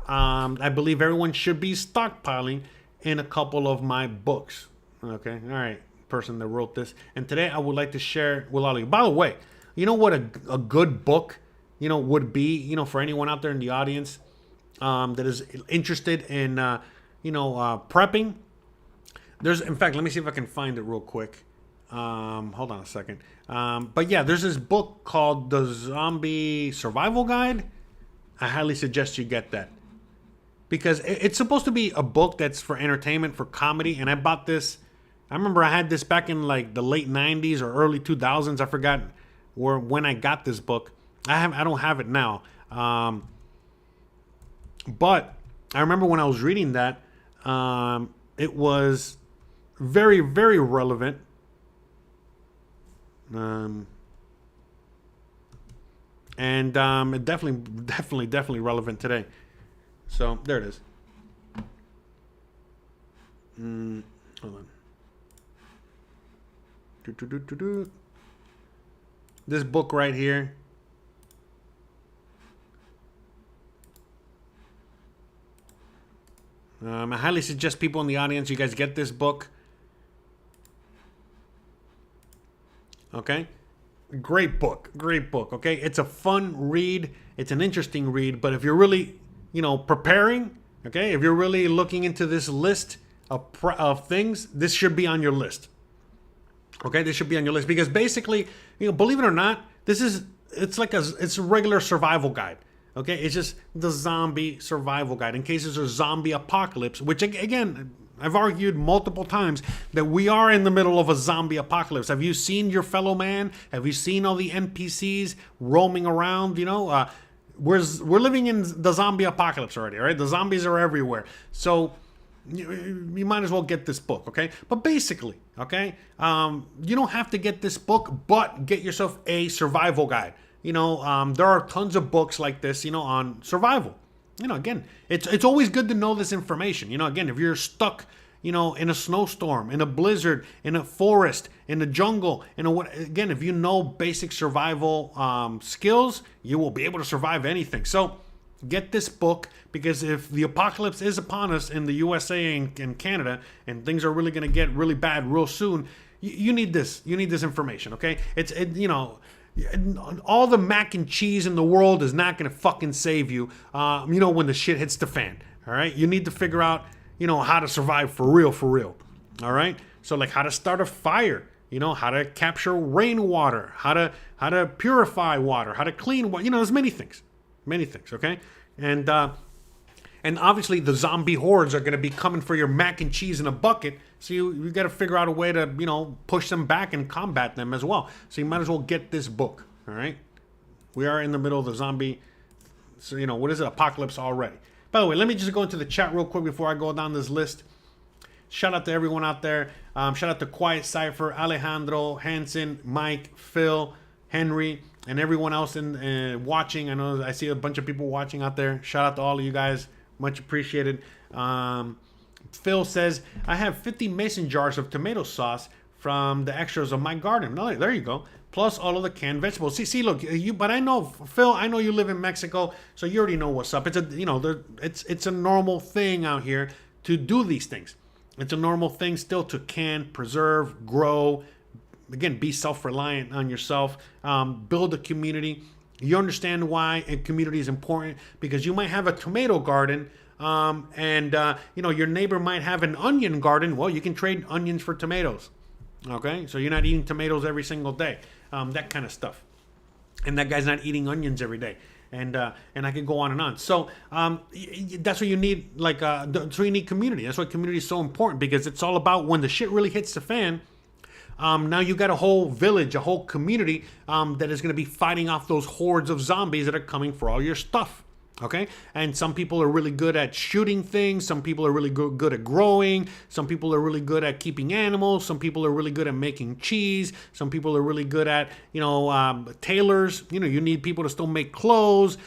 I believe everyone should be stockpiling in a couple of my books. Okay, all right, person that wrote this. And today I would like to share with all of you. By the way, you know what a good book, would be, for anyone out there in the audience that is interested in, prepping. In fact, let me see if I can find it real quick. Hold on a second. But yeah, there's this book called The Zombie Survival Guide. I highly suggest you get that, because it's supposed to be a book that's for entertainment, for comedy. And I bought this. I remember I had this back in like the late 90s or early 2000s. I forgot when I got this book. I don't have it now. But I remember when I was reading that, it was very, very relevant And definitely relevant today. So there it is. Hold on. This book right here. I highly suggest people in the audience, you guys get this book. Okay? Great book. Okay? It's a fun read. It's an interesting read. But if you're really, preparing, okay? If you're really looking into this list of things, this should be on your list. Okay? This should be on your list. Because basically, believe it or not, it's a regular survival guide. Okay, it's just the zombie survival guide in case there's a zombie apocalypse, which again, I've argued multiple times that we are in the middle of a zombie apocalypse. Have you seen your fellow man? Have you seen all the NPCs roaming around? We're living in the zombie apocalypse already, all right? The zombies are everywhere. So you might as well get this book, okay? But basically, okay, you don't have to get this book, but get yourself a survival guide. There are tons of books like this, on survival. Again, it's always good to know this information. Again, if you're stuck, in a snowstorm, in a blizzard, in a forest, in the jungle, again, if you know basic survival skills, you will be able to survive anything. So get this book, because if the apocalypse is upon us in the USA and Canada, and things are really going to get really bad real soon, you need this. You need this information, okay? All the mac and cheese in the world is not going to fucking save you, when the shit hits the fan, all right? You need to figure out, how to survive for real, all right? So, like, how to start a fire, how to capture rainwater, how to purify water, how to clean water, there's many things, okay? And obviously the zombie hordes are going to be coming for your mac and cheese in a bucket. So you got to figure out a way to, push them back and combat them as well. So you might as well get this book. All right. We are in the middle of the zombie. So, what is it? Apocalypse already. By the way, let me just go into the chat real quick before I go down this list. Shout out to everyone out there. Shout out to Quiet Cypher, Alejandro, Hanson, Mike, Phil, Henry, and everyone else in watching. I see a bunch of people watching out there. Shout out to all of you guys. Much appreciated. Phil says, I have 50 mason jars of tomato sauce from the extras of my garden. No, there you go. Plus all of the canned vegetables. See, look, but I know, Phil, I know you live in Mexico, so you already know what's up. It's a normal thing out here to do these things. It's a normal thing still to can, preserve, grow. Again, be self-reliant on yourself. Build a community. You understand why a community is important, because you might have a tomato garden, and your neighbor might have an onion garden. Well, you can trade onions for tomatoes. Okay, so you're not eating tomatoes every single day, that kind of stuff, and that guy's not eating onions every day, and I can go on and on. So that's what you need. So you need community. That's why community is so important, because it's all about when the shit really hits the fan. Now you got a whole village, a whole community that is going to be fighting off those hordes of zombies that are coming for all your stuff. Okay? And some people are really good at shooting things. Some people are really good at growing. Some people are really good at keeping animals. Some people are really good at making cheese. Some people are really good at, tailors. You need people to still make clothes.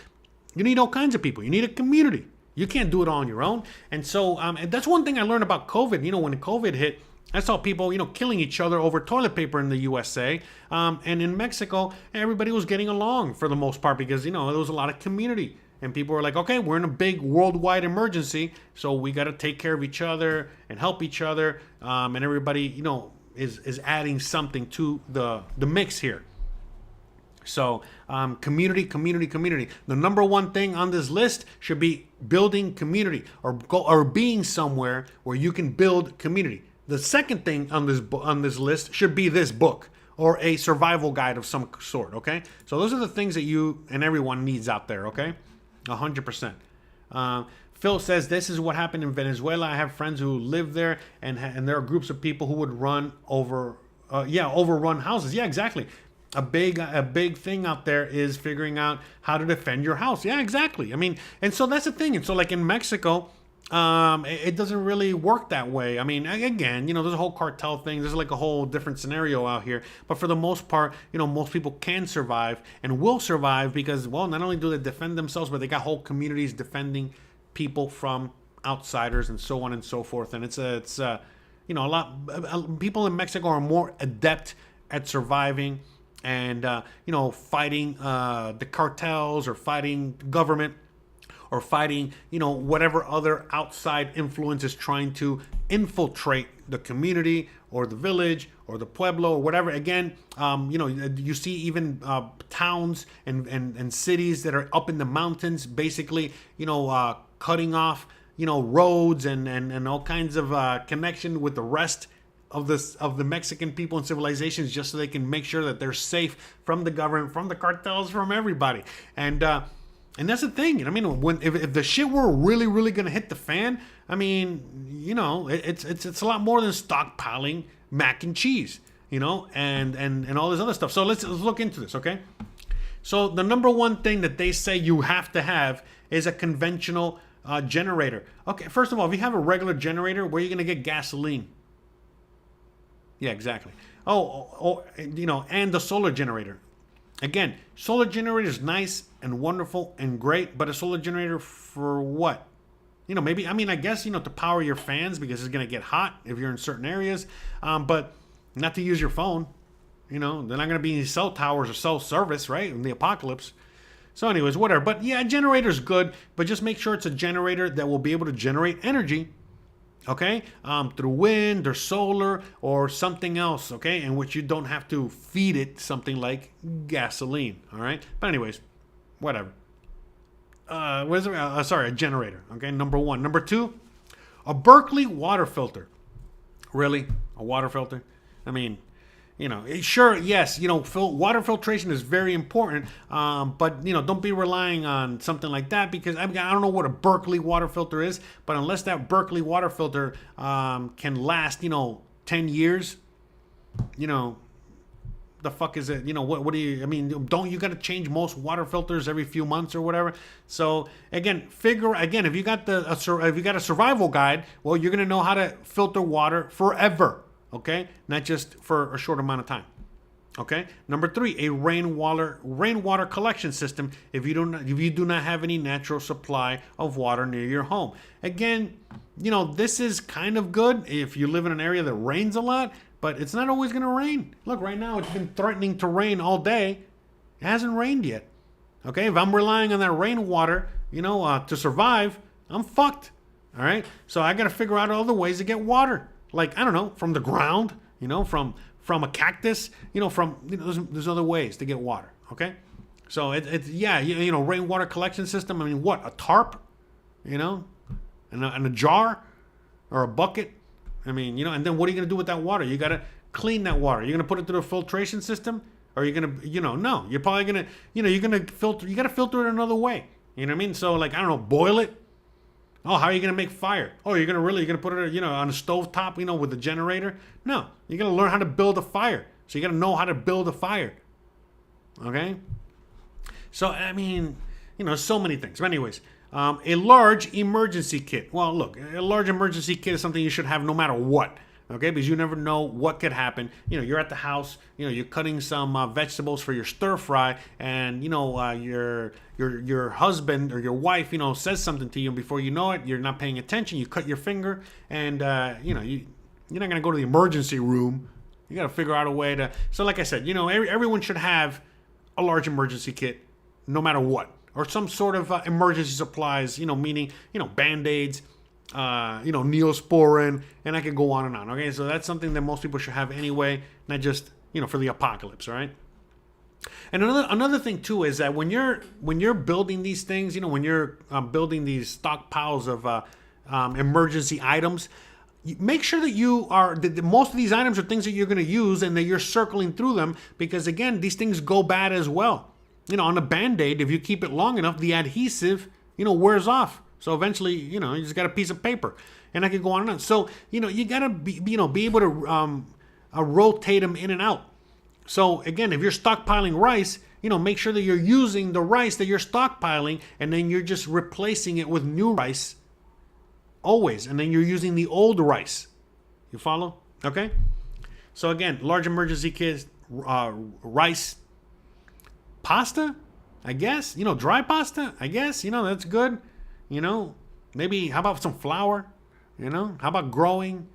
You need all kinds of people. You need a community. You can't do it all on your own. And so and that's one thing I learned about COVID. When COVID hit, I saw people, killing each other over toilet paper in the USA. And in Mexico, everybody was getting along for the most part, because, there was a lot of community. And people were like, okay, we're in a big worldwide emergency, so we got to take care of each other and help each other. And everybody, is adding something to the mix here. So community. The number one thing on this list should be building community, or being somewhere where you can build community. The second thing on this list should be this book, or a survival guide of some sort, okay? So those are the things that you and everyone needs out there, okay? 100%. Phil says, this is what happened in Venezuela. I have friends who live there, and there are groups of people who would overrun houses. Yeah, exactly. A big thing out there is figuring out how to defend your house. Yeah, exactly. I mean, and so that's the thing. And so, like in Mexico, it doesn't really work that way. I mean, again, there's a whole cartel thing. There's like a whole different scenario out here. But for the most part, most people can survive and will survive because, well, not only do they defend themselves, but they got whole communities defending people from outsiders and so on and so forth. And it's a lot. People in Mexico are more adept at surviving and fighting the cartels or fighting government or fighting whatever other outside influence is trying to infiltrate the community or the village or the pueblo or whatever. Again, you see even towns and cities that are up in the mountains, basically cutting off roads and all kinds of connection with the rest of the Mexican people and civilizations, just so they can make sure that they're safe from the government, from the cartels, from everybody. And that's the thing. I mean, if the shit were really, really gonna hit the fan, I mean, it's a lot more than stockpiling mac and cheese, and all this other stuff. So let's look into this, okay? So the number one thing that they say you have to have is a conventional generator. Okay, first of all, if you have a regular generator, where are you gonna get gasoline? Yeah, exactly. And the solar generator. Again, solar generator is nice and wonderful and great, but a solar generator for what? Maybe, I guess, to power your fans because it's going to get hot if you're in certain areas, but not to use your phone. They're not going to be any cell towers or cell service, right, in the apocalypse. So anyways, whatever. But yeah, a generator's good, but just make sure it's a generator that will be able to generate energy, okay, through wind or solar or something else, okay, in which you don't have to feed it something like gasoline, all right? But anyways, whatever. A generator, okay, number one. Number two, a Berkeley water filter. Really? A water filter? I mean, sure, yes, water filtration is very important, but, don't be relying on something like that because I don't know what a Berkeley water filter is, but unless that Berkeley water filter can last, 10 years, the fuck is it? What do you, don't you got to change most water filters every few months or whatever? So again, if you got a survival guide, well, you're going to know how to filter water forever. Okay, not just for a short amount of time. Okay, number three, a rainwater collection system if you do not have any natural supply of water near your home. Again, this is kind of good if you live in an area that rains a lot, but it's not always going to rain. Look, right now it's been threatening to rain all day. It hasn't rained yet. Okay, if I'm relying on that rainwater, to survive, I'm fucked. All right, so I got to figure out other ways to get water. Like, I don't know, from the ground, from a cactus, there's other ways to get water, okay? So rainwater collection system. I mean, what, a tarp, and a jar or a bucket? I mean, and then what are you gonna do with that water? You gotta clean that water. You're gonna put it through a filtration system, or you're gonna, no, you're probably gonna, you're gonna filter. You gotta filter it another way. You know what I mean? So like, I don't know, boil it. Oh, how are you going to make fire? Oh, you're going to put it, on a stove top, with a generator? No, you're going to learn how to build a fire. So you got to know how to build a fire. Okay? So, so many things. But anyways, a large emergency kit. Well, look, a large emergency kit is something you should have no matter what. Okay, because you never know what could happen. You're at the house, you're cutting some vegetables for your stir fry, and your husband or your wife, says something to you, and before you know it, you're not paying attention. You cut your finger, and you're not gonna go to the emergency room. You got to figure out a way to. So, like I said, everyone should have a large emergency kit, no matter what, or some sort of emergency supplies. Meaning, Band-Aids. Neosporin, and I could go on and on. Okay, so that's something that most people should have anyway, not just for the apocalypse, right? And another thing too is that when you're building these things, when you're building these stockpiles of emergency items, make sure that most of these items are things that you're going to use and that you're circling through them, because again, these things go bad as well. On a Band-Aid, if you keep it long enough, the adhesive wears off. So eventually, you just got a piece of paper, and I could go on and on. So, you got to be able to rotate them in and out. So again, if you're stockpiling rice, make sure that you're using the rice that you're stockpiling, and then you're just replacing it with new rice. always. And then you're using the old rice. You follow? Okay. So again, large emergency kit, rice, pasta, I guess. Dry pasta, I guess. That's good. Maybe how about some flour? How about growing?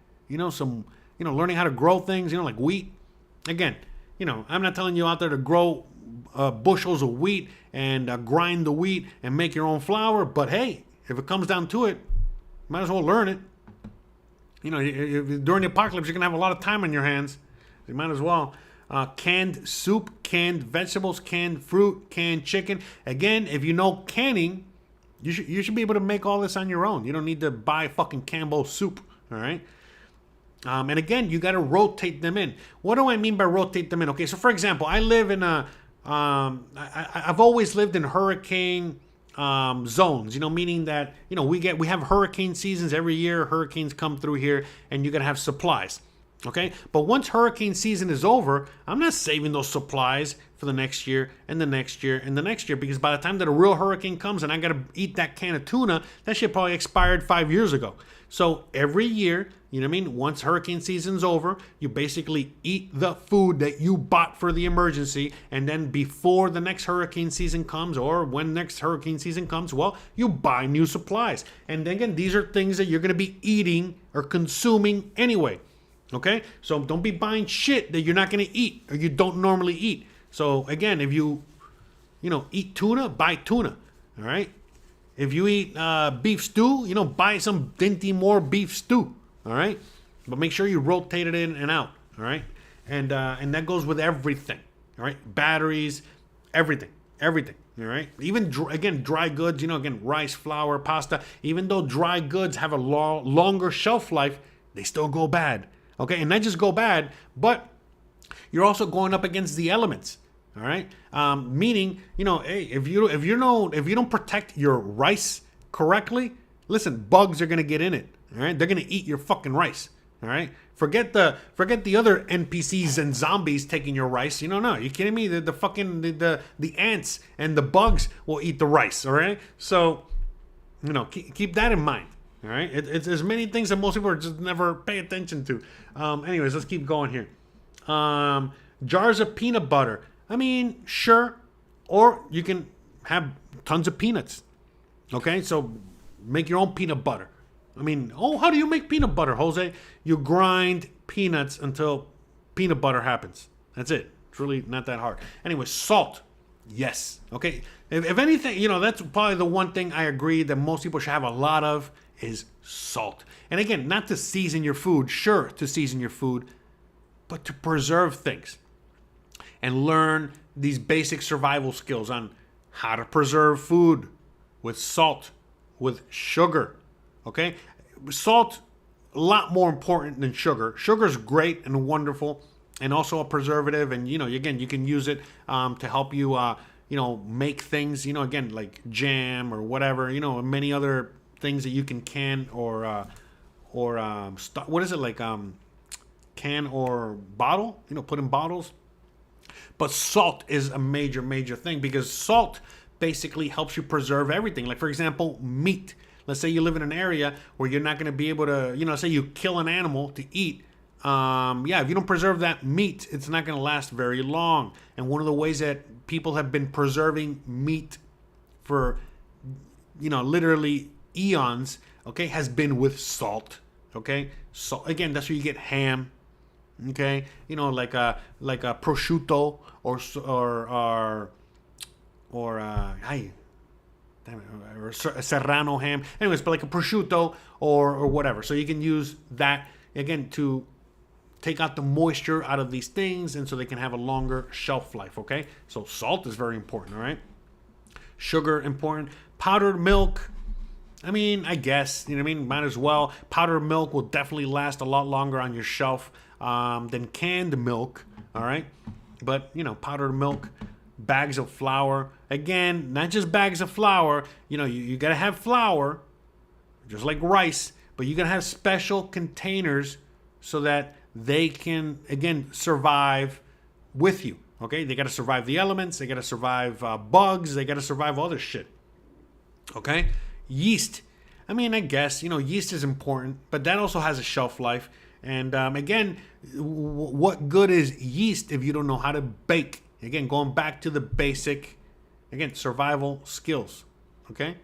Some, learning how to grow things. Like wheat. Again, I'm not telling you out there to grow bushels of wheat and grind the wheat and make your own flour. But hey, if it comes down to it, might as well learn it. During the apocalypse, you're going to have a lot of time on your hands. You might as well. Canned soup, canned vegetables, canned fruit, canned chicken. Again, if you know canning, you should be able to make all this on your own. You don't need to buy fucking Campbell soup, all right? And again, you got to rotate them in. What do I mean by rotate them in? Okay, so for example, I live in I've always lived in hurricane zones, meaning that, we have hurricane seasons every year. Hurricanes come through here and you're going to have supplies. Okay. But once hurricane season is over, I'm not saving those supplies for the next year and the next year and the next year, because by the time that a real hurricane comes and I got to eat that can of tuna, that shit probably expired 5 years ago. So every year, once hurricane season's over, you basically eat the food that you bought for the emergency. And then before the next hurricane season comes, or when next hurricane season comes, well, you buy new supplies. And then again, these are things that you're going to be eating or consuming anyway. Okay? So don't be buying shit that you're not going to eat or you don't normally eat. So again, if you eat tuna, buy tuna. All right? If you eat beef stew, buy some Dinty Moore beef stew. All right? But make sure you rotate it in and out. All right? And that goes with everything. All right? Batteries, everything. Everything. All right? Even, dry goods, rice, flour, pasta. Even though dry goods have a longer shelf life, they still go bad. Okay? And not just go bad, but you're also going up against the elements. All right? Meaning, hey, if you don't protect your rice correctly, listen, bugs are going to get in it. All right? They're going to eat your fucking rice. All right? Forget the other NPCs and zombies taking your rice. No, you kidding me? The fucking the ants and the bugs will eat the rice. All right? So, keep that in mind. All right? It's as many things that most people are just never pay attention to. Anyways, let's keep going here. Jars of peanut butter. I mean, sure. Or you can have tons of peanuts. Okay? So make your own peanut butter. I mean, how do you make peanut butter, Jose? You grind peanuts until peanut butter happens. That's it. It's really not that hard. Anyway, salt. Yes. Okay? If anything, that's probably the one thing I agree that most people should have a lot of is salt. And again, not to season your food. Sure, to season your food, but to preserve things. And learn these basic survival skills on how to preserve food with salt, with sugar. Okay? Salt, a lot more important than sugar. Sugar's great and wonderful and also a preservative. And, again, you can use it to help you, make things, again, like jam or whatever, many other things that you can or what is it, like can or bottle, put in bottles. But salt is a major, major thing because salt basically helps you preserve everything. Like, for example, meat. Let's say you live in an area where you're not going to be able to, say you kill an animal to eat. If you don't preserve that meat, it's not going to last very long. And one of the ways that people have been preserving meat for, literally eons, okay, has been with salt. Okay? So again, that's where you get ham. Okay, like a prosciutto or serrano ham. Anyways, but like a prosciutto or whatever. So you can use that again to take out the moisture out of these things, and so they can have a longer shelf life. Okay, so salt is very important. All right, sugar important. Powdered milk. I mean, I guess might as well. Powdered milk will definitely last a lot longer on your shelf than canned milk, all right? But, powdered milk, bags of flour. Again, not just bags of flour. You got to have flour, just like rice, but you got to have special containers so that they can, again, survive with you, okay? They got to survive the elements. They got to survive bugs. They got to survive all this shit, okay? Yeast. I mean, I guess, yeast is important, but that also has a shelf life. And again, what good is yeast if you don't know how to bake? Again, going back to the basic, again, survival skills. Okay?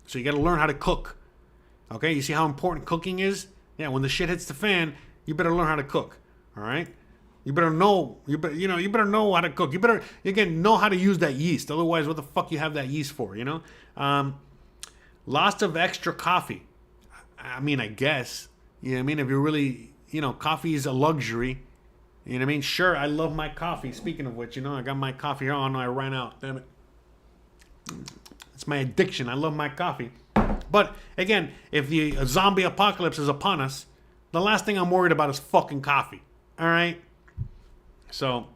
So you got to learn how to cook. Okay? You see how important cooking is? Yeah, when the shit hits the fan, you better learn how to cook. All right? You better know. You better know how to cook. You better, again, know how to use that yeast. Otherwise, what the fuck you have that yeast for? Lots of extra coffee. I mean, I guess. You know what I mean? If you're really, coffee is a luxury. You know what I mean? Sure, I love my coffee. Speaking of which, I got my coffee here. Oh no, I ran out. Damn it. It's my addiction. I love my coffee. But again, if the zombie apocalypse is upon us, the last thing I'm worried about is fucking coffee. All right? So,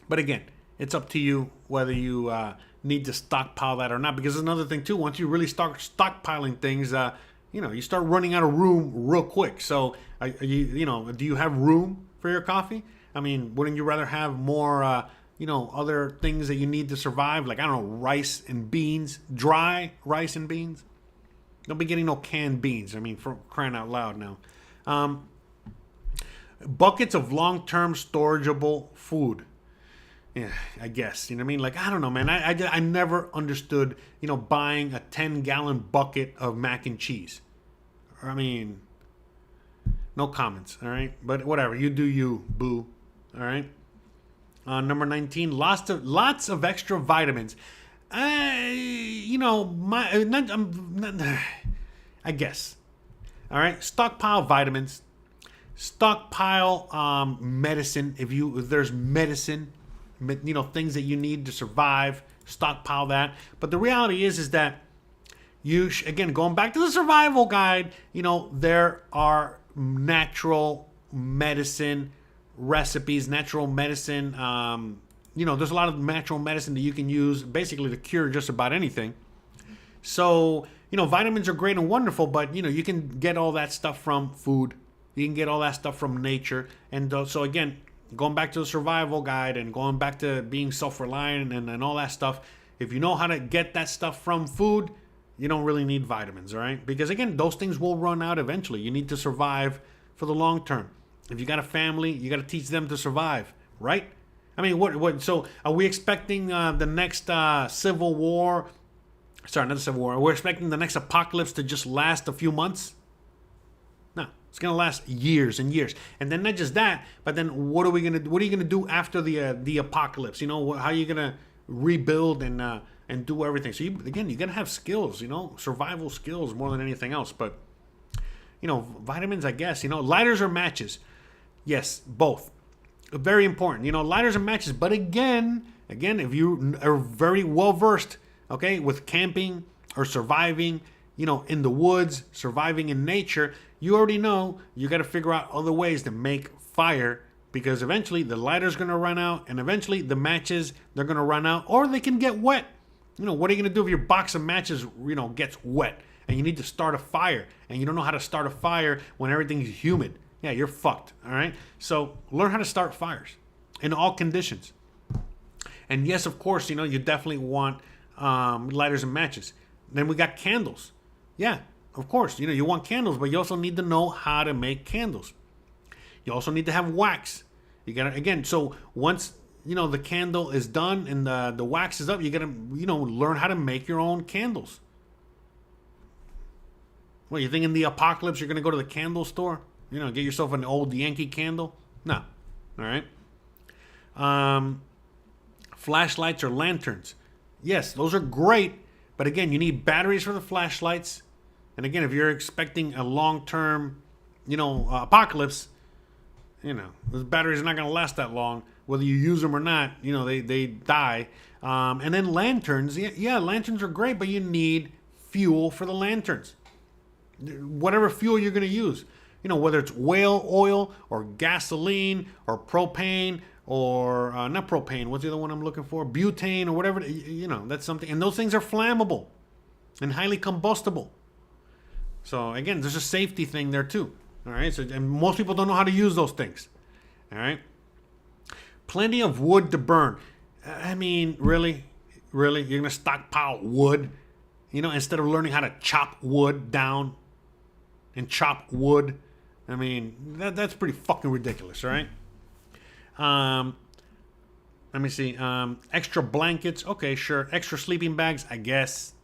but again, it's up to you whether you need to stockpile that or not. Because there's another thing too. Once you really start stockpiling things, you start running out of room real quick. So, do you have room for your coffee? I mean, wouldn't you rather have more, other things that you need to survive? Like, I don't know, rice and beans, dry rice and beans. Don't be getting no canned beans. I mean, for crying out loud now. Buckets of long-term storageable food. Yeah, I guess. You know what I mean? Like, I don't know, man. I never understood, buying a 10-gallon bucket of mac and cheese. I mean, no comments, all right? But whatever. You do you, boo. All right? Number 19, lots of extra vitamins. I guess. All right? Stockpile vitamins. Stockpile medicine. If there's medicine, things that you need to survive, stockpile that. But the reality is that again, going back to the survival guide, there are natural medicine recipes, natural medicine. There's a lot of natural medicine that you can use basically to cure just about anything. So, vitamins are great and wonderful, but, you can get all that stuff from food. You can get all that stuff from nature. And so, again, going back to the survival guide and going back to being self-reliant and all that stuff, if you know how to get that stuff from food, you don't really need vitamins, all right? Because, again, those things will run out eventually. You need to survive for the long term. If you got a family, you got to teach them to survive, right? I mean, what? So are we expecting the next civil war? Sorry, not the civil war. We're expecting the next apocalypse to just last a few months? No, it's gonna last years and years. And then not just that, but then what are you gonna do after the apocalypse? How are you gonna rebuild and do everything? So you gotta have skills. Survival skills more than anything else. But vitamins, I guess. Lighters or matches? Yes, both. Very important. Lighters and matches. But again, if you are very well versed, okay, with camping or surviving, in the woods, surviving in nature, you already know you got to figure out other ways to make fire, because eventually the lighter's going to run out, and eventually the matches, they're going to run out, or they can get wet. What are you going to do if your box of matches, gets wet and you need to start a fire and you don't know how to start a fire when everything's humid? Yeah, you're fucked, all right? So learn how to start fires in all conditions. And yes, of course, you definitely want lighters and matches. Then we got candles. Yeah, of course, you want candles, but you also need to know how to make candles. You also need to have wax. You got to, again, so once, the candle is done and the wax is up, you got to, learn how to make your own candles. What, you think in the apocalypse you're going to go to the candle store? Get yourself an old Yankee candle? No. All right. Flashlights or lanterns. Yes, those are great. But again, you need batteries for the flashlights. And again, if you're expecting a long-term, apocalypse, those batteries are not going to last that long. Whether you use them or not, they die. And then lanterns. Yeah, lanterns are great, but you need fuel for the lanterns. Whatever fuel you're going to use. Whether it's whale oil or gasoline or propane or not propane. What's the other one I'm looking for? Butane or whatever. That's something. And those things are flammable and highly combustible. So again, there's a safety thing there too. All right. So and most people don't know how to use those things. All right. Plenty of wood to burn. I mean, really, you're gonna stockpile wood? You know, instead of learning how to chop wood down and chop wood. I mean, that's pretty fucking ridiculous, right? Let me see. Extra blankets. Okay, sure. Extra sleeping bags. I guess.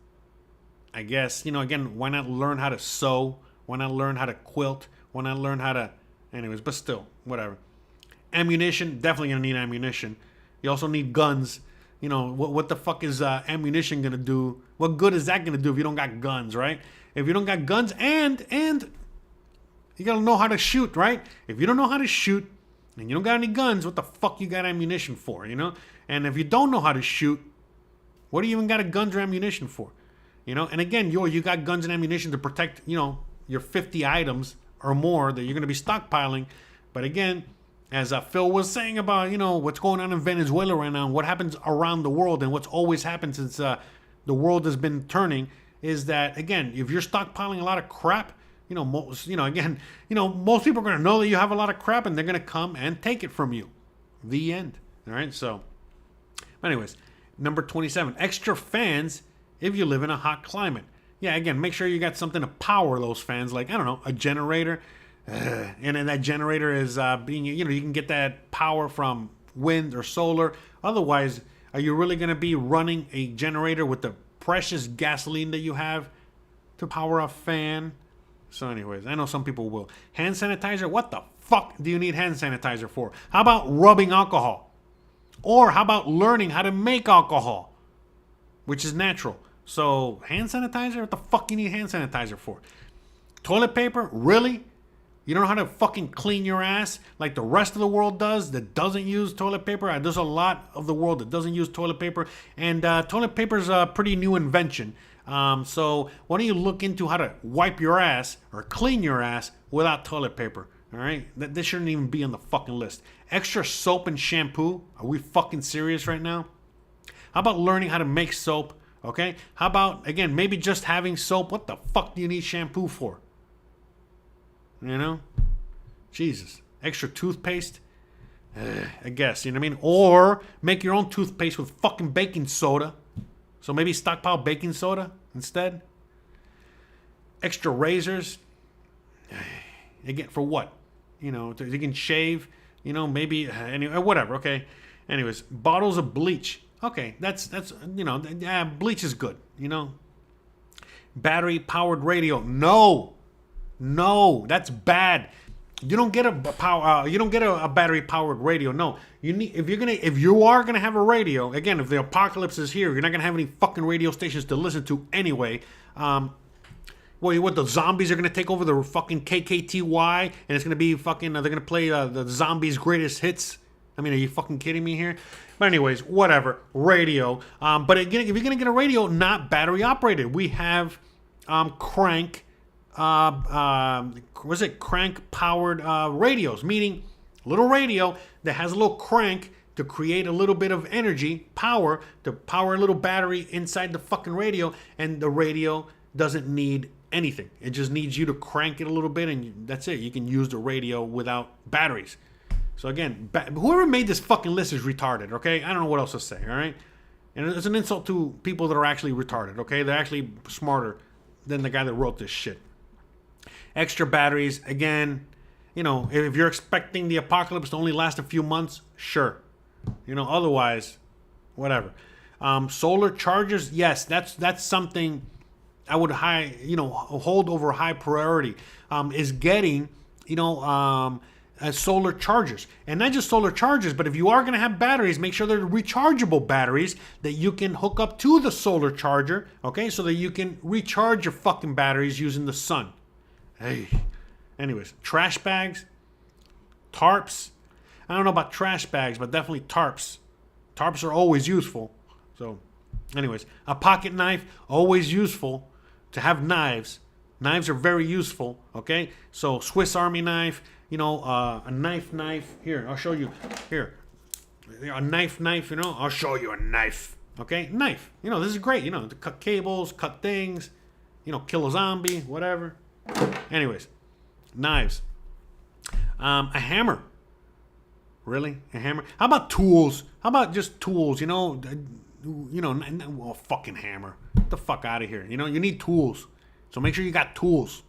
You know, again, why not learn how to sew? Why not learn how to quilt? Why not learn how to... Anyways, but still, whatever. Ammunition. Definitely going to need ammunition. You also need guns. You know, what the fuck is ammunition going to do? What good is that going to do if you don't got guns, right? If you don't got guns and you got to know how to shoot, right? If you don't know how to shoot and you don't got any guns, what the fuck you got ammunition for, you know? And if you don't know how to shoot, what do you even got a guns or ammunition for? You know? And again, you got guns and ammunition to protect, you know, your 50 items or more that you're going to be stockpiling. But again, as Phil was saying about, you know, what's going on in Venezuela right now, and what happens around the world, and what's always happened since the world has been turning, is that, again, if you're stockpiling a lot of crap, you know, most people are going to know that you have a lot of crap, and they're going to come and take it from you. The end. All right. So, anyways, number 27, extra fans if you live in a hot climate. Yeah. Again, make sure you got something to power those fans, like, I don't know, a generator. And then that generator is being, you know, you can get that power from wind or solar. Otherwise, are you really going to be running a generator with the precious gasoline that you have to power a fan? So anyways, I know some people will. Hand sanitizer? What the fuck do you need hand sanitizer for? How about rubbing alcohol? Or how about learning how to make alcohol? Which is natural. So hand sanitizer? What the fuck you need hand sanitizer for? Toilet paper? Really? You don't know how to fucking clean your ass like the rest of the world does that doesn't use toilet paper? There's a lot of the world that doesn't use toilet paper. And toilet paper is a pretty new invention. So why don't you look into how to wipe your ass or clean your ass without toilet paper? All right? This shouldn't even be on the fucking list. Extra soap and shampoo? Are we fucking serious right now? How about learning how to make soap? Okay? How about, again, maybe just having soap? What the fuck do you need shampoo for? You know? Jesus. Extra toothpaste? I guess, you know what I mean? Or make your own toothpaste with fucking baking soda. So maybe stockpile baking soda instead. Extra razors. Again, for what? You know, you can shave. You know, maybe anyway, whatever. Okay. Anyways, bottles of bleach. Okay, that's you know, bleach is good. You know, battery powered radio. No, that's bad. You don't get a battery powered radio. No, you need if you are gonna have a radio. Again, if the apocalypse is here, you're not gonna have any fucking radio stations to listen to anyway. What the zombies are gonna take over the fucking KKTY, and it's gonna be fucking. They're gonna play the zombies' greatest hits. I mean, are you fucking kidding me here? But anyways, whatever. Radio. But again, if you're gonna get a radio, not battery operated, we have crank. Crank powered radios, meaning a little radio that has a little crank to create a little bit of energy, power, to power a little battery inside the fucking radio, and the radio doesn't need anything. It just needs you to crank it a little bit, and that's it. You can use the radio without batteries. So again, whoever made this fucking list is retarded, okay? I don't know what else to say, all right? And it's an insult to people that are actually retarded, okay? They're actually smarter than the guy that wrote this shit. Extra batteries, again, you know, if you're expecting the apocalypse to only last a few months, sure. You know, otherwise, whatever. Solar chargers, yes, that's something I would hold over high priority. Is getting, solar chargers. And not just solar chargers, but if you are going to have batteries, make sure they're rechargeable batteries that you can hook up to the solar charger, okay, so that you can recharge your fucking batteries using the sun. Hey, anyways, trash bags, tarps. I don't know about trash bags, but definitely tarps. Tarps are always useful. So, anyways, a pocket knife, always useful to have knives. Knives are very useful, okay? So, Swiss Army knife, a knife. Here, I'll show you. Here, a knife, I'll show you a knife, okay? Knife, this is great, to cut cables, cut things, kill a zombie, whatever. Anyways, knives. A hammer. Really? A hammer? How about tools? How about just tools? well, fucking hammer. Get the fuck out of here. You need tools. So make sure you got tools.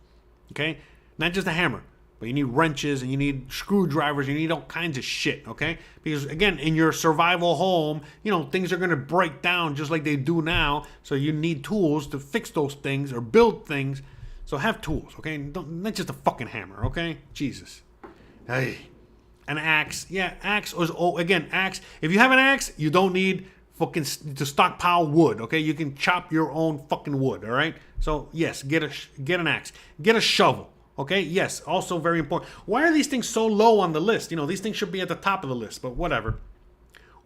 Okay? Not just a hammer, but you need wrenches and you need screwdrivers. You need all kinds of shit. Okay? Because again, in your survival home, things are going to break down just like they do now. So you need tools to fix those things or build things. So have tools. Okay? Not just a fucking hammer. Okay? Jesus. Hey. An axe. Yeah, axe is, axe. If you have an axe, you don't need fucking to stockpile wood, okay? You can chop your own fucking wood, all right? So, yes, get an axe. Get a shovel, okay? Yes, also very important. Why are these things so low on the list? These things should be at the top of the list, but whatever.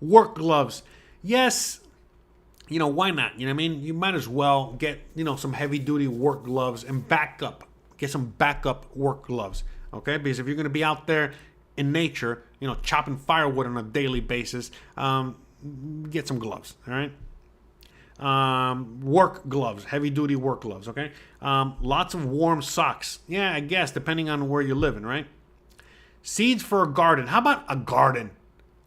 Work gloves. Yes, why not? You might as well get, some heavy-duty work gloves and get some backup work gloves, okay? Because if you're going to be out there in nature, chopping firewood on a daily basis, get some gloves, all right? Work gloves, heavy duty work gloves, okay? Lots of warm socks. Yeah, I guess, depending on where you're living, right? Seeds for a garden. How about a garden?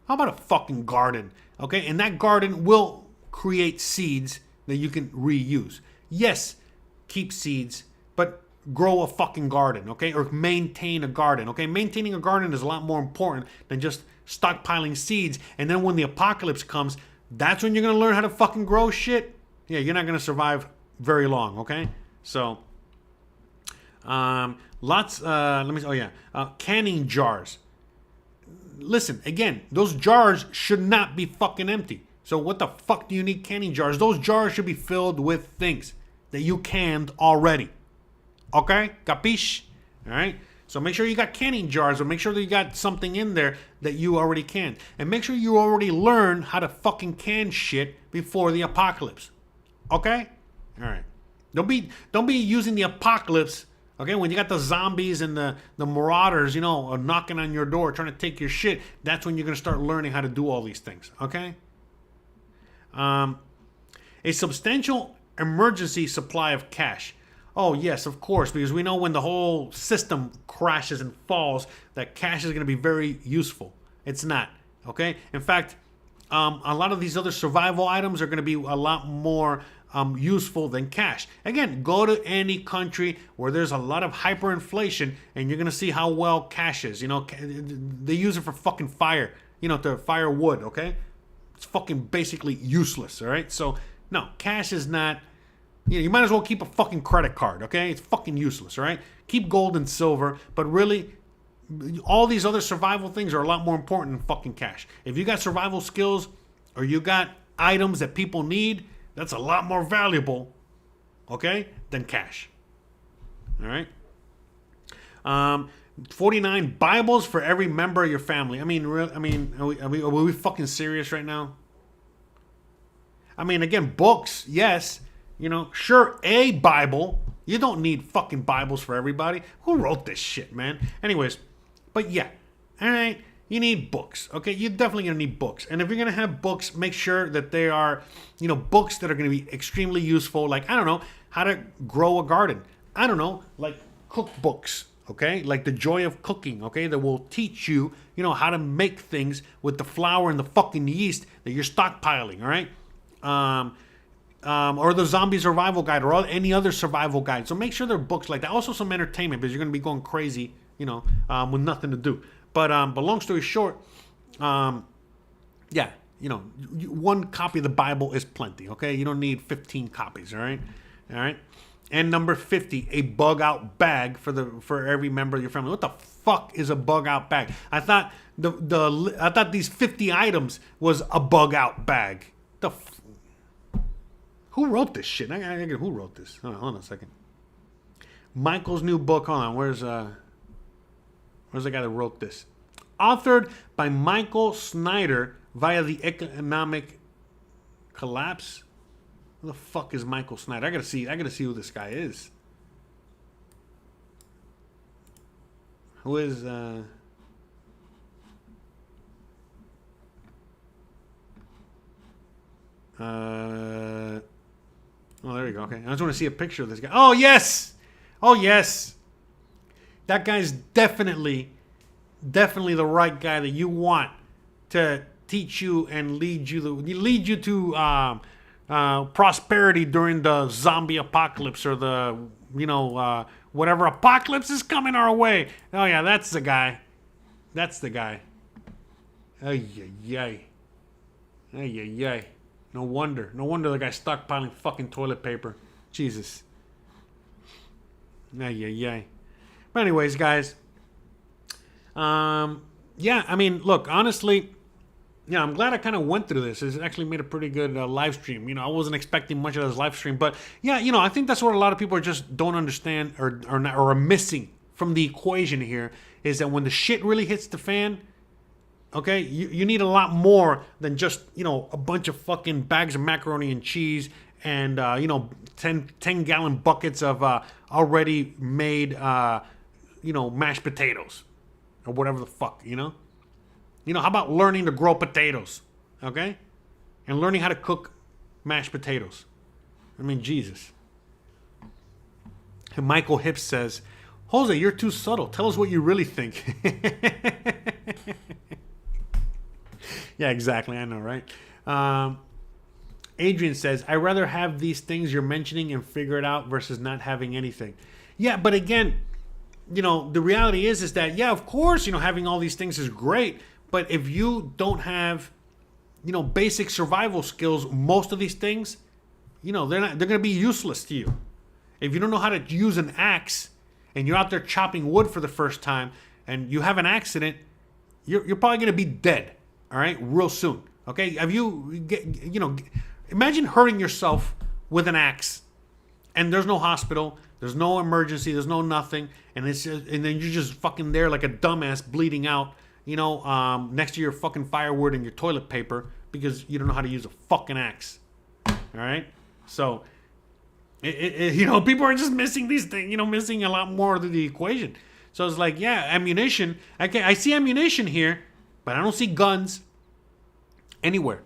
How about a fucking garden? Okay, and that garden will create seeds that you can reuse. Yes, keep seeds, but grow a fucking garden, okay? Or maintain a garden, okay? Maintaining a garden is a lot more important than just stockpiling seeds. And then when the apocalypse comes, that's when you're going to learn how to fucking grow shit. Yeah, you're not going to survive very long, okay? So, canning jars. Listen, again, those jars should not be fucking empty. So what the fuck do you need canning jars? Those jars should be filled with things that you canned already. Okay? Capiche? All right? So make sure you got canning jars, or make sure that you got something in there that you already canned. And make sure you already learn how to fucking can shit before the apocalypse. Okay? All right. Don't be using the apocalypse, okay, when you got the zombies and the marauders, knocking on your door trying to take your shit. That's when you're going to start learning how to do all these things. Okay? A substantial emergency supply of cash. Oh, yes, of course, because we know when the whole system crashes and falls, that cash is going to be very useful. It's not, okay? In fact, a lot of these other survival items are going to be a lot more useful than cash. Again, go to any country where there's a lot of hyperinflation, and you're going to see how well cash is. They use it for fucking fire, to fire wood, okay? It's fucking basically useless, all right? So, no, cash is not... You might as well keep a fucking credit card, okay? It's fucking useless, all right? Keep gold and silver, but really, all these other survival things are a lot more important than fucking cash. If you got survival skills or you got items that people need, that's a lot more valuable, okay, than cash. All right? 49 Bibles for every member of your family. Are we fucking serious right now? Again, books, yes. Sure, a Bible. You don't need fucking Bibles for everybody. Who wrote this shit, man? Anyways, but yeah, all right, you need books, okay? You're definitely going to need books. And if you're going to have books, make sure that they are, books that are going to be extremely useful. Like, I don't know, how to grow a garden. I don't know, like cookbooks, okay? Like The Joy of Cooking, okay? That will teach you, how to make things with the flour and the fucking yeast that you're stockpiling, all right? Or the Zombie Survival Guide, or any other survival guide. So make sure there are books like that. Also some entertainment, because you're going to be going crazy, with nothing to do. But long story short, one copy of the Bible is plenty, okay? You don't need 15 copies, all right? All right? And number 50, a bug-out bag for every member of your family. What the fuck is a bug-out bag? I thought I thought these 50 items was a bug-out bag. Who wrote this shit? Who wrote this? Hold on a second. Michael's new book. Hold on. Where's the guy that wrote this? Authored by Michael Snyder via the economic collapse. Who the fuck is Michael Snyder? I gotta see who this guy is. Who is Oh, there you go. Okay. I just want to see a picture of this guy. Oh, yes. Oh, yes. That guy's definitely the right guy that you want to teach you and lead you to prosperity during the zombie apocalypse or the whatever apocalypse is coming our way. Oh yeah, that's the guy. That's the guy. Ay ay ay. Ay ay ay. No wonder the guy's stockpiling fucking toilet paper. Jesus. Ay ay ay. But anyways, guys. Yeah, I mean, look, honestly, yeah, I'm glad I kind of went through this. It's actually made a pretty good live stream. You know, I wasn't expecting much of this live stream, but yeah, you know, I think that's what a lot of people are just don't understand or are missing from the equation here is that when the shit really hits the fan, okay, you need a lot more than just, you know, a bunch of fucking bags of macaroni and cheese and, 10-gallon buckets of already made, mashed potatoes or whatever the fuck, you know? You know, how about learning to grow potatoes, okay? And learning how to cook mashed potatoes. I mean, Jesus. And Michael Hips says, Jose, you're too subtle. Tell us what you really think. Yeah, exactly. I know, right? Adrian says, I'd rather have these things you're mentioning and figure it out versus not having anything. Yeah, but again, you know, the reality is that, yeah, of course, you know, having all these things is great. But if you don't have, you know, basic survival skills, most of these things, you know, they're going to be useless to you. If you don't know how to use an axe and you're out there chopping wood for the first time and you have an accident, you're probably going to be dead, all right, real soon. Okay? Have imagine hurting yourself with an axe and there's no hospital, there's no emergency, there's no nothing, and then you're just fucking there like a dumbass bleeding out. You know, next to your fucking firewood and your toilet paper because you don't know how to use a fucking axe. All right? So, people are just missing these things, you know, missing a lot more of the equation. So it's like, yeah, ammunition. Okay, I see ammunition here, but I don't see guns anywhere.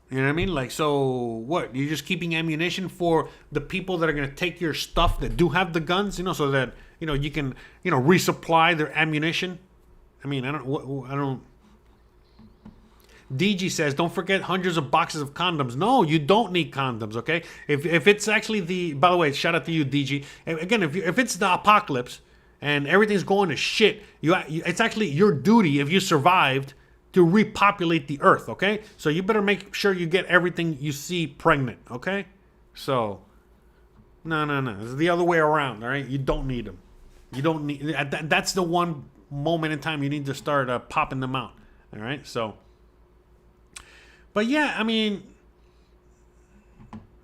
You know what I mean? Like, so what? You're just keeping ammunition for the people that are going to take your stuff that do have the guns, you know, so that, you know, you can, you know, resupply their ammunition. I mean, I don't. DG says, don't forget hundreds of boxes of condoms. No, you don't need condoms, okay? If it's actually by the way, shout out to you, DG. Again, if it's the apocalypse and everything's going to shit, it's actually your duty, if you survived, to repopulate the earth, okay? So you better make sure you get everything you see pregnant, okay? So, no. It's the other way around, all right? You don't need them. You don't need. That's the one moment in time you need to start popping them out. All right, so, but yeah, I mean,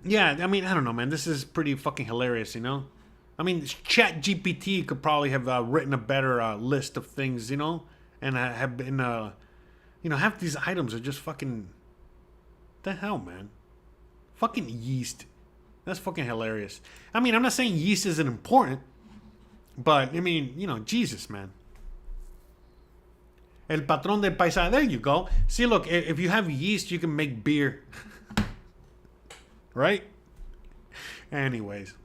I don't know, man. This is pretty fucking hilarious, you know. I mean, ChatGPT could probably have written a better list of things, you know, and have been, half these items are just fucking. The hell, man. Fucking yeast. That's fucking hilarious. I mean, I'm not saying yeast isn't important, but I mean, you know, Jesus, man. El patrón del paisaje. There you go. See, look, if you have yeast, you can make beer. Right? Anyways.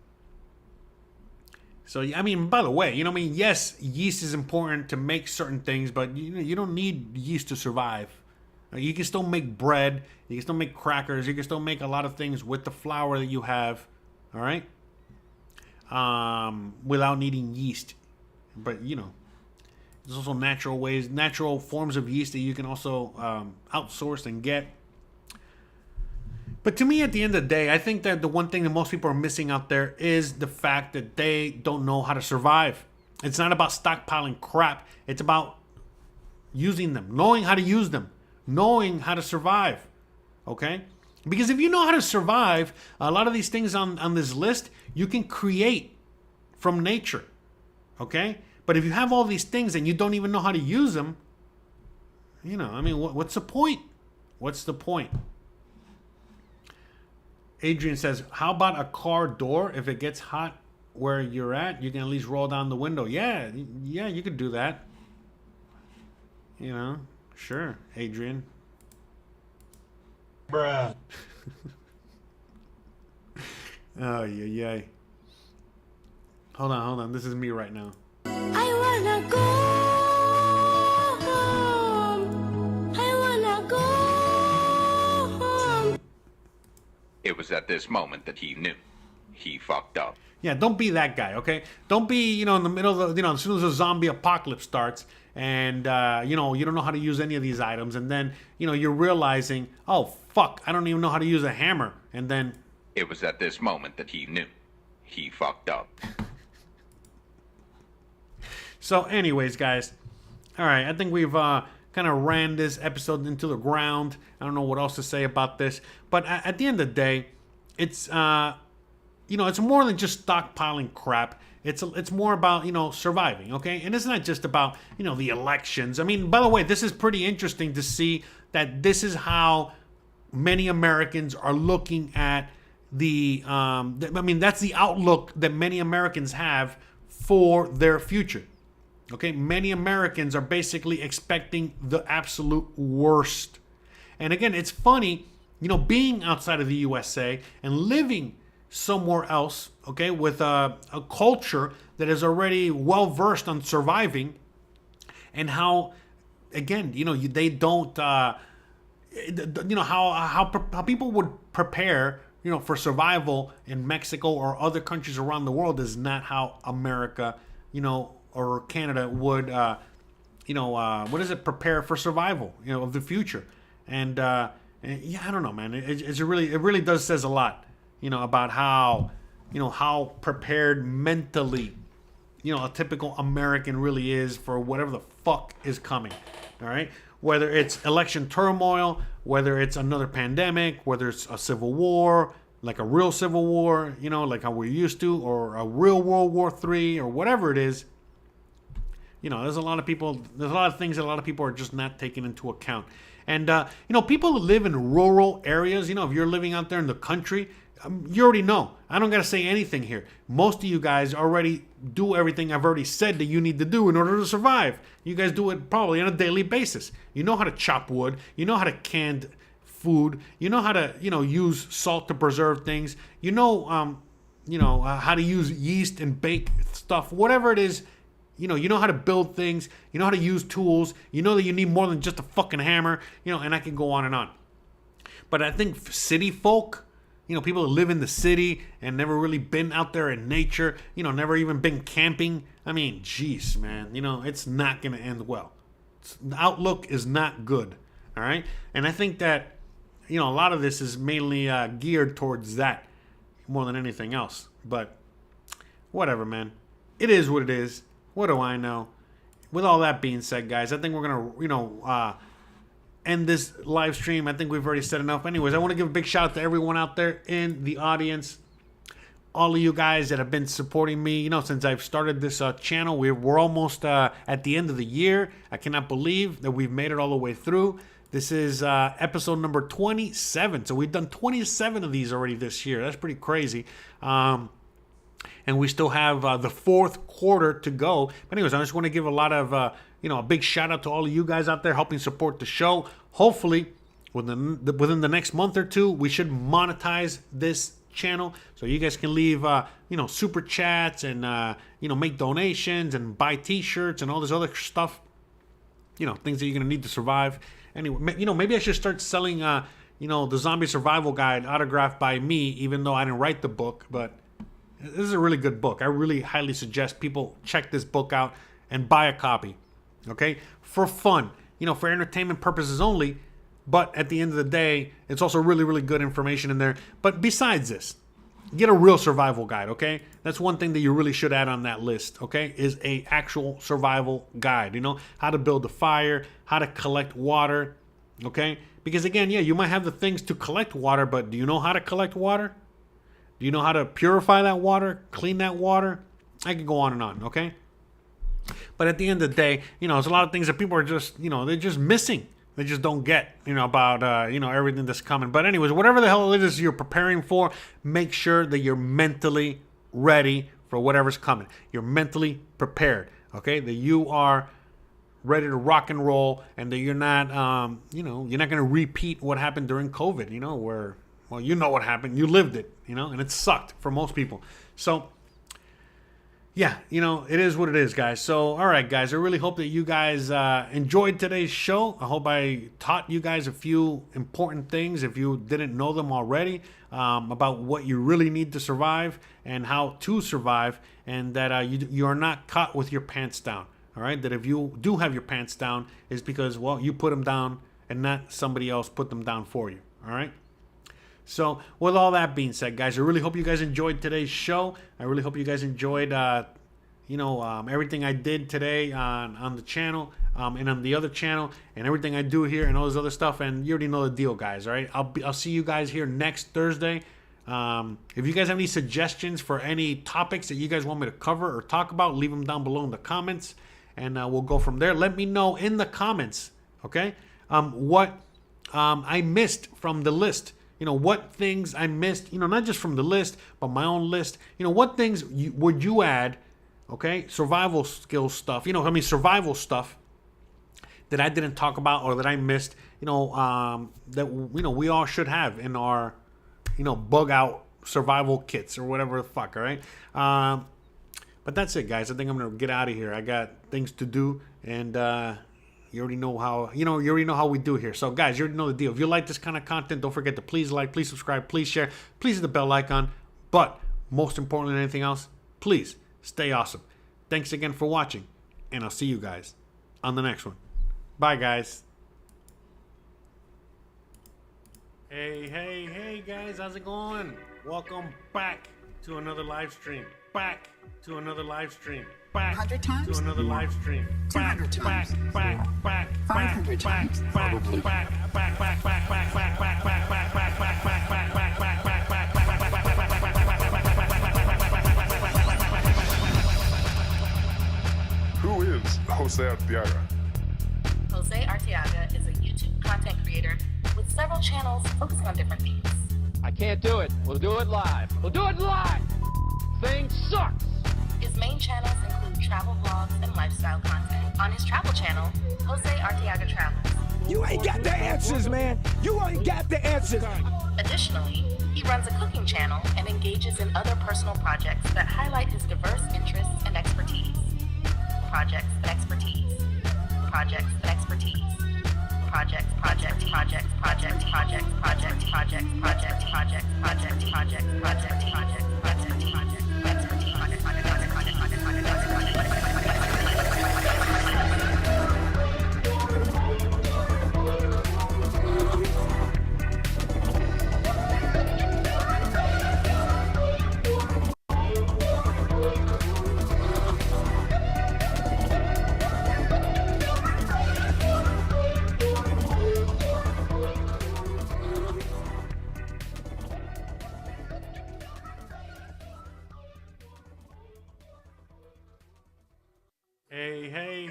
So, I mean, by the way, you know what I mean? Yes, yeast is important to make certain things, but you don't need yeast to survive. You can still make bread. You can still make crackers. You can still make a lot of things with the flour that you have. All right? Without needing yeast. But, you know. There's also natural forms of yeast that you can also outsource and get. But to me, at the end of the day, I think that the one thing that most people are missing out there is the fact that they don't know how to survive. It's not about stockpiling crap. It's about using them, knowing how to use them, knowing how to survive. Okay? Because if you know how to survive, a lot of these things on this list, you can create from nature. Okay? But if you have all these things and you don't even know how to use them, you know, I mean, what's the point? What's the point? Adrian says, how about a car door? If it gets hot where you're at, you can at least roll down the window. Yeah, you could do that. You know, sure, Adrian. Bruh. Oh, yeah. Hold on. This is me right now. I wanna go home. I wanna go It was at this moment that he knew. He fucked up. Yeah, don't be that guy, okay? Don't be, you know, in the middle of the, you know, as soon as a zombie apocalypse starts and, you know, you don't know how to use any of these items. And then, you know, you're realizing, oh, fuck, I don't even know how to use a hammer. And then... It was at this moment that he knew. He fucked up. So anyways, guys, all right, I think we've kind of ran this episode into the ground. I don't know what else to say about this. But at the end of the day, it's... you know, it's more than just stockpiling crap. It's more about, you know, surviving, okay? And it's not just about, you know, the elections. I mean, by the way, this is pretty interesting to see that this is how many Americans are looking at the, I mean, that's the outlook that many Americans have for their future, okay? Many Americans are basically expecting the absolute worst. And again, it's funny, you know, being outside of the USA and living somewhere else, okay, with a culture that is already well versed on surviving, and how, again, you know, they don't, you know, how people would prepare, you know, for survival in Mexico or other countries around the world is not how America, you know, or Canada would, you know, what is it, prepare for survival, you know, of the future, and yeah, I don't know, man, it really does says a lot, you know, about how, you know, how prepared mentally, you know, a typical American really is for whatever the fuck is coming. All right. Whether it's election turmoil, whether it's another pandemic, whether it's a civil war, like a real civil war, you know, like how we're used to, or a real World War III, or whatever it is. You know, there's a lot of things that a lot of people are just not taking into account. And, you know, people who live in rural areas, you know, if you're living out there in the country, you already know. I don't got to say anything here. Most of you guys already do everything I've already said that you need to do in order to survive. You guys do it probably on a daily basis. You know how to chop wood. You know how to can food. You know how to, you know, use salt to preserve things. You know, how to use yeast and bake stuff. Whatever it is, you know how to build things. You know how to use tools. You know that you need more than just a fucking hammer. You know, and I can go on and on. But I think city folk, you know, people who live in the city and never really been out there in nature, you know, never even been camping. I mean, jeez, man, you know, it's not going to end well. The outlook is not good, all right? And I think that, you know, a lot of this is mainly geared towards that more than anything else. But whatever, man. It is what it is. What do I know? With all that being said, guys, I think we're going to, you know, end this live stream. I think we've already said enough. Anyways, I want to give a big shout out to everyone out there in the audience. All of you guys that have been supporting me, you know, since I've started this channel. We're almost at the end of the year. I cannot believe that we've made it all the way through. This is episode number 27. So we've done 27 of these already this year. That's pretty crazy. And we still have the fourth quarter to go. But anyways, I just want to give a lot of, you know, a big shout out to all of you guys out there helping support the show. Hopefully, within the next month or two, we should monetize this channel. So you guys can leave, you know, super chats and, you know, make donations and buy t-shirts and all this other stuff. You know, things that you're going to need to survive. Anyway, you know, maybe I should start selling, you know, the Zombie Survival Guide autographed by me, even though I didn't write the book. But this is a really good book. I really highly suggest people check this book out and buy a copy. Okay? For fun. You know, for entertainment purposes only. But at the end of the day, it's also really, really good information in there. But besides this, get a real survival guide, okay? That's one thing that you really should add on that list, okay? Is a actual survival guide, you know? How to build a fire, how to collect water, okay? Because again, yeah, you might have the things to collect water, but do you know how to collect water? Do you know how to purify that water, clean that water? I could go on and on, okay? But at the end of the day, you know, there's a lot of things that people are just, you know, they're just missing. They just don't get, you know, about, you know, everything that's coming. But anyways, whatever the hell it is you're preparing for, make sure that you're mentally ready for whatever's coming. You're mentally prepared, okay? That you are ready to rock and roll and that you're not, you know, you're not going to repeat what happened during COVID, you know, where, well, you know what happened. You lived it, you know, and it sucked for most people. So, yeah, you know, it is what it is, guys. So, all right, guys, I really hope that you guys enjoyed today's show. I hope I taught you guys a few important things, if you didn't know them already, about what you really need to survive and how to survive, and that you are not caught with your pants down. All right, that if you do have your pants down, is because, well, you put them down and not somebody else put them down for you. All right. So, with all that being said, guys, I really hope you guys enjoyed today's show. I really hope you guys enjoyed, everything I did today on the channel and on the other channel, and everything I do here and all this other stuff. And you already know the deal, guys. All right, I'll see you guys here next Thursday. If you guys have any suggestions for any topics that you guys want me to cover or talk about, leave them down below in the comments, and we'll go from there. Let me know in the comments, okay, what I missed from the list. You know, what things I missed, you know, not just from the list, but my own list. You know, what things would you add, okay, survival skills stuff, survival stuff that I didn't talk about or that I missed, that, we all should have in our, bug out survival kits or whatever the fuck, all right? But that's it, guys. I think I'm going to get out of here. I got things to do, and you already know how we do here. So, guys, you already know the deal. If you like this kind of content, don't forget to please like, please subscribe, please share, please hit the bell icon. But most importantly than anything else, please stay awesome. Thanks again for watching, and I'll see you guys on the next one. Bye, guys. Hey, guys, how's it going? Welcome back to another live stream. Back to another live stream. Back 100 times? to another live stream. Back, 200 back, times? back, back, 500 times? Who is Jose Arteaga? Jose Arteaga is a YouTube content creator with several channels focusing on different themes. I can't do it. We'll do it live. We'll do it live. Thing sucks. His main channels include travel vlogs and lifestyle content. On his travel channel, Jose Arteaga Travels. You ain't got the answers, man. You ain't got the answers. Additionally, he runs a cooking channel and engages in other personal projects that highlight his diverse interests and expertise. Projects and expertise. Projects and expertise. Projects.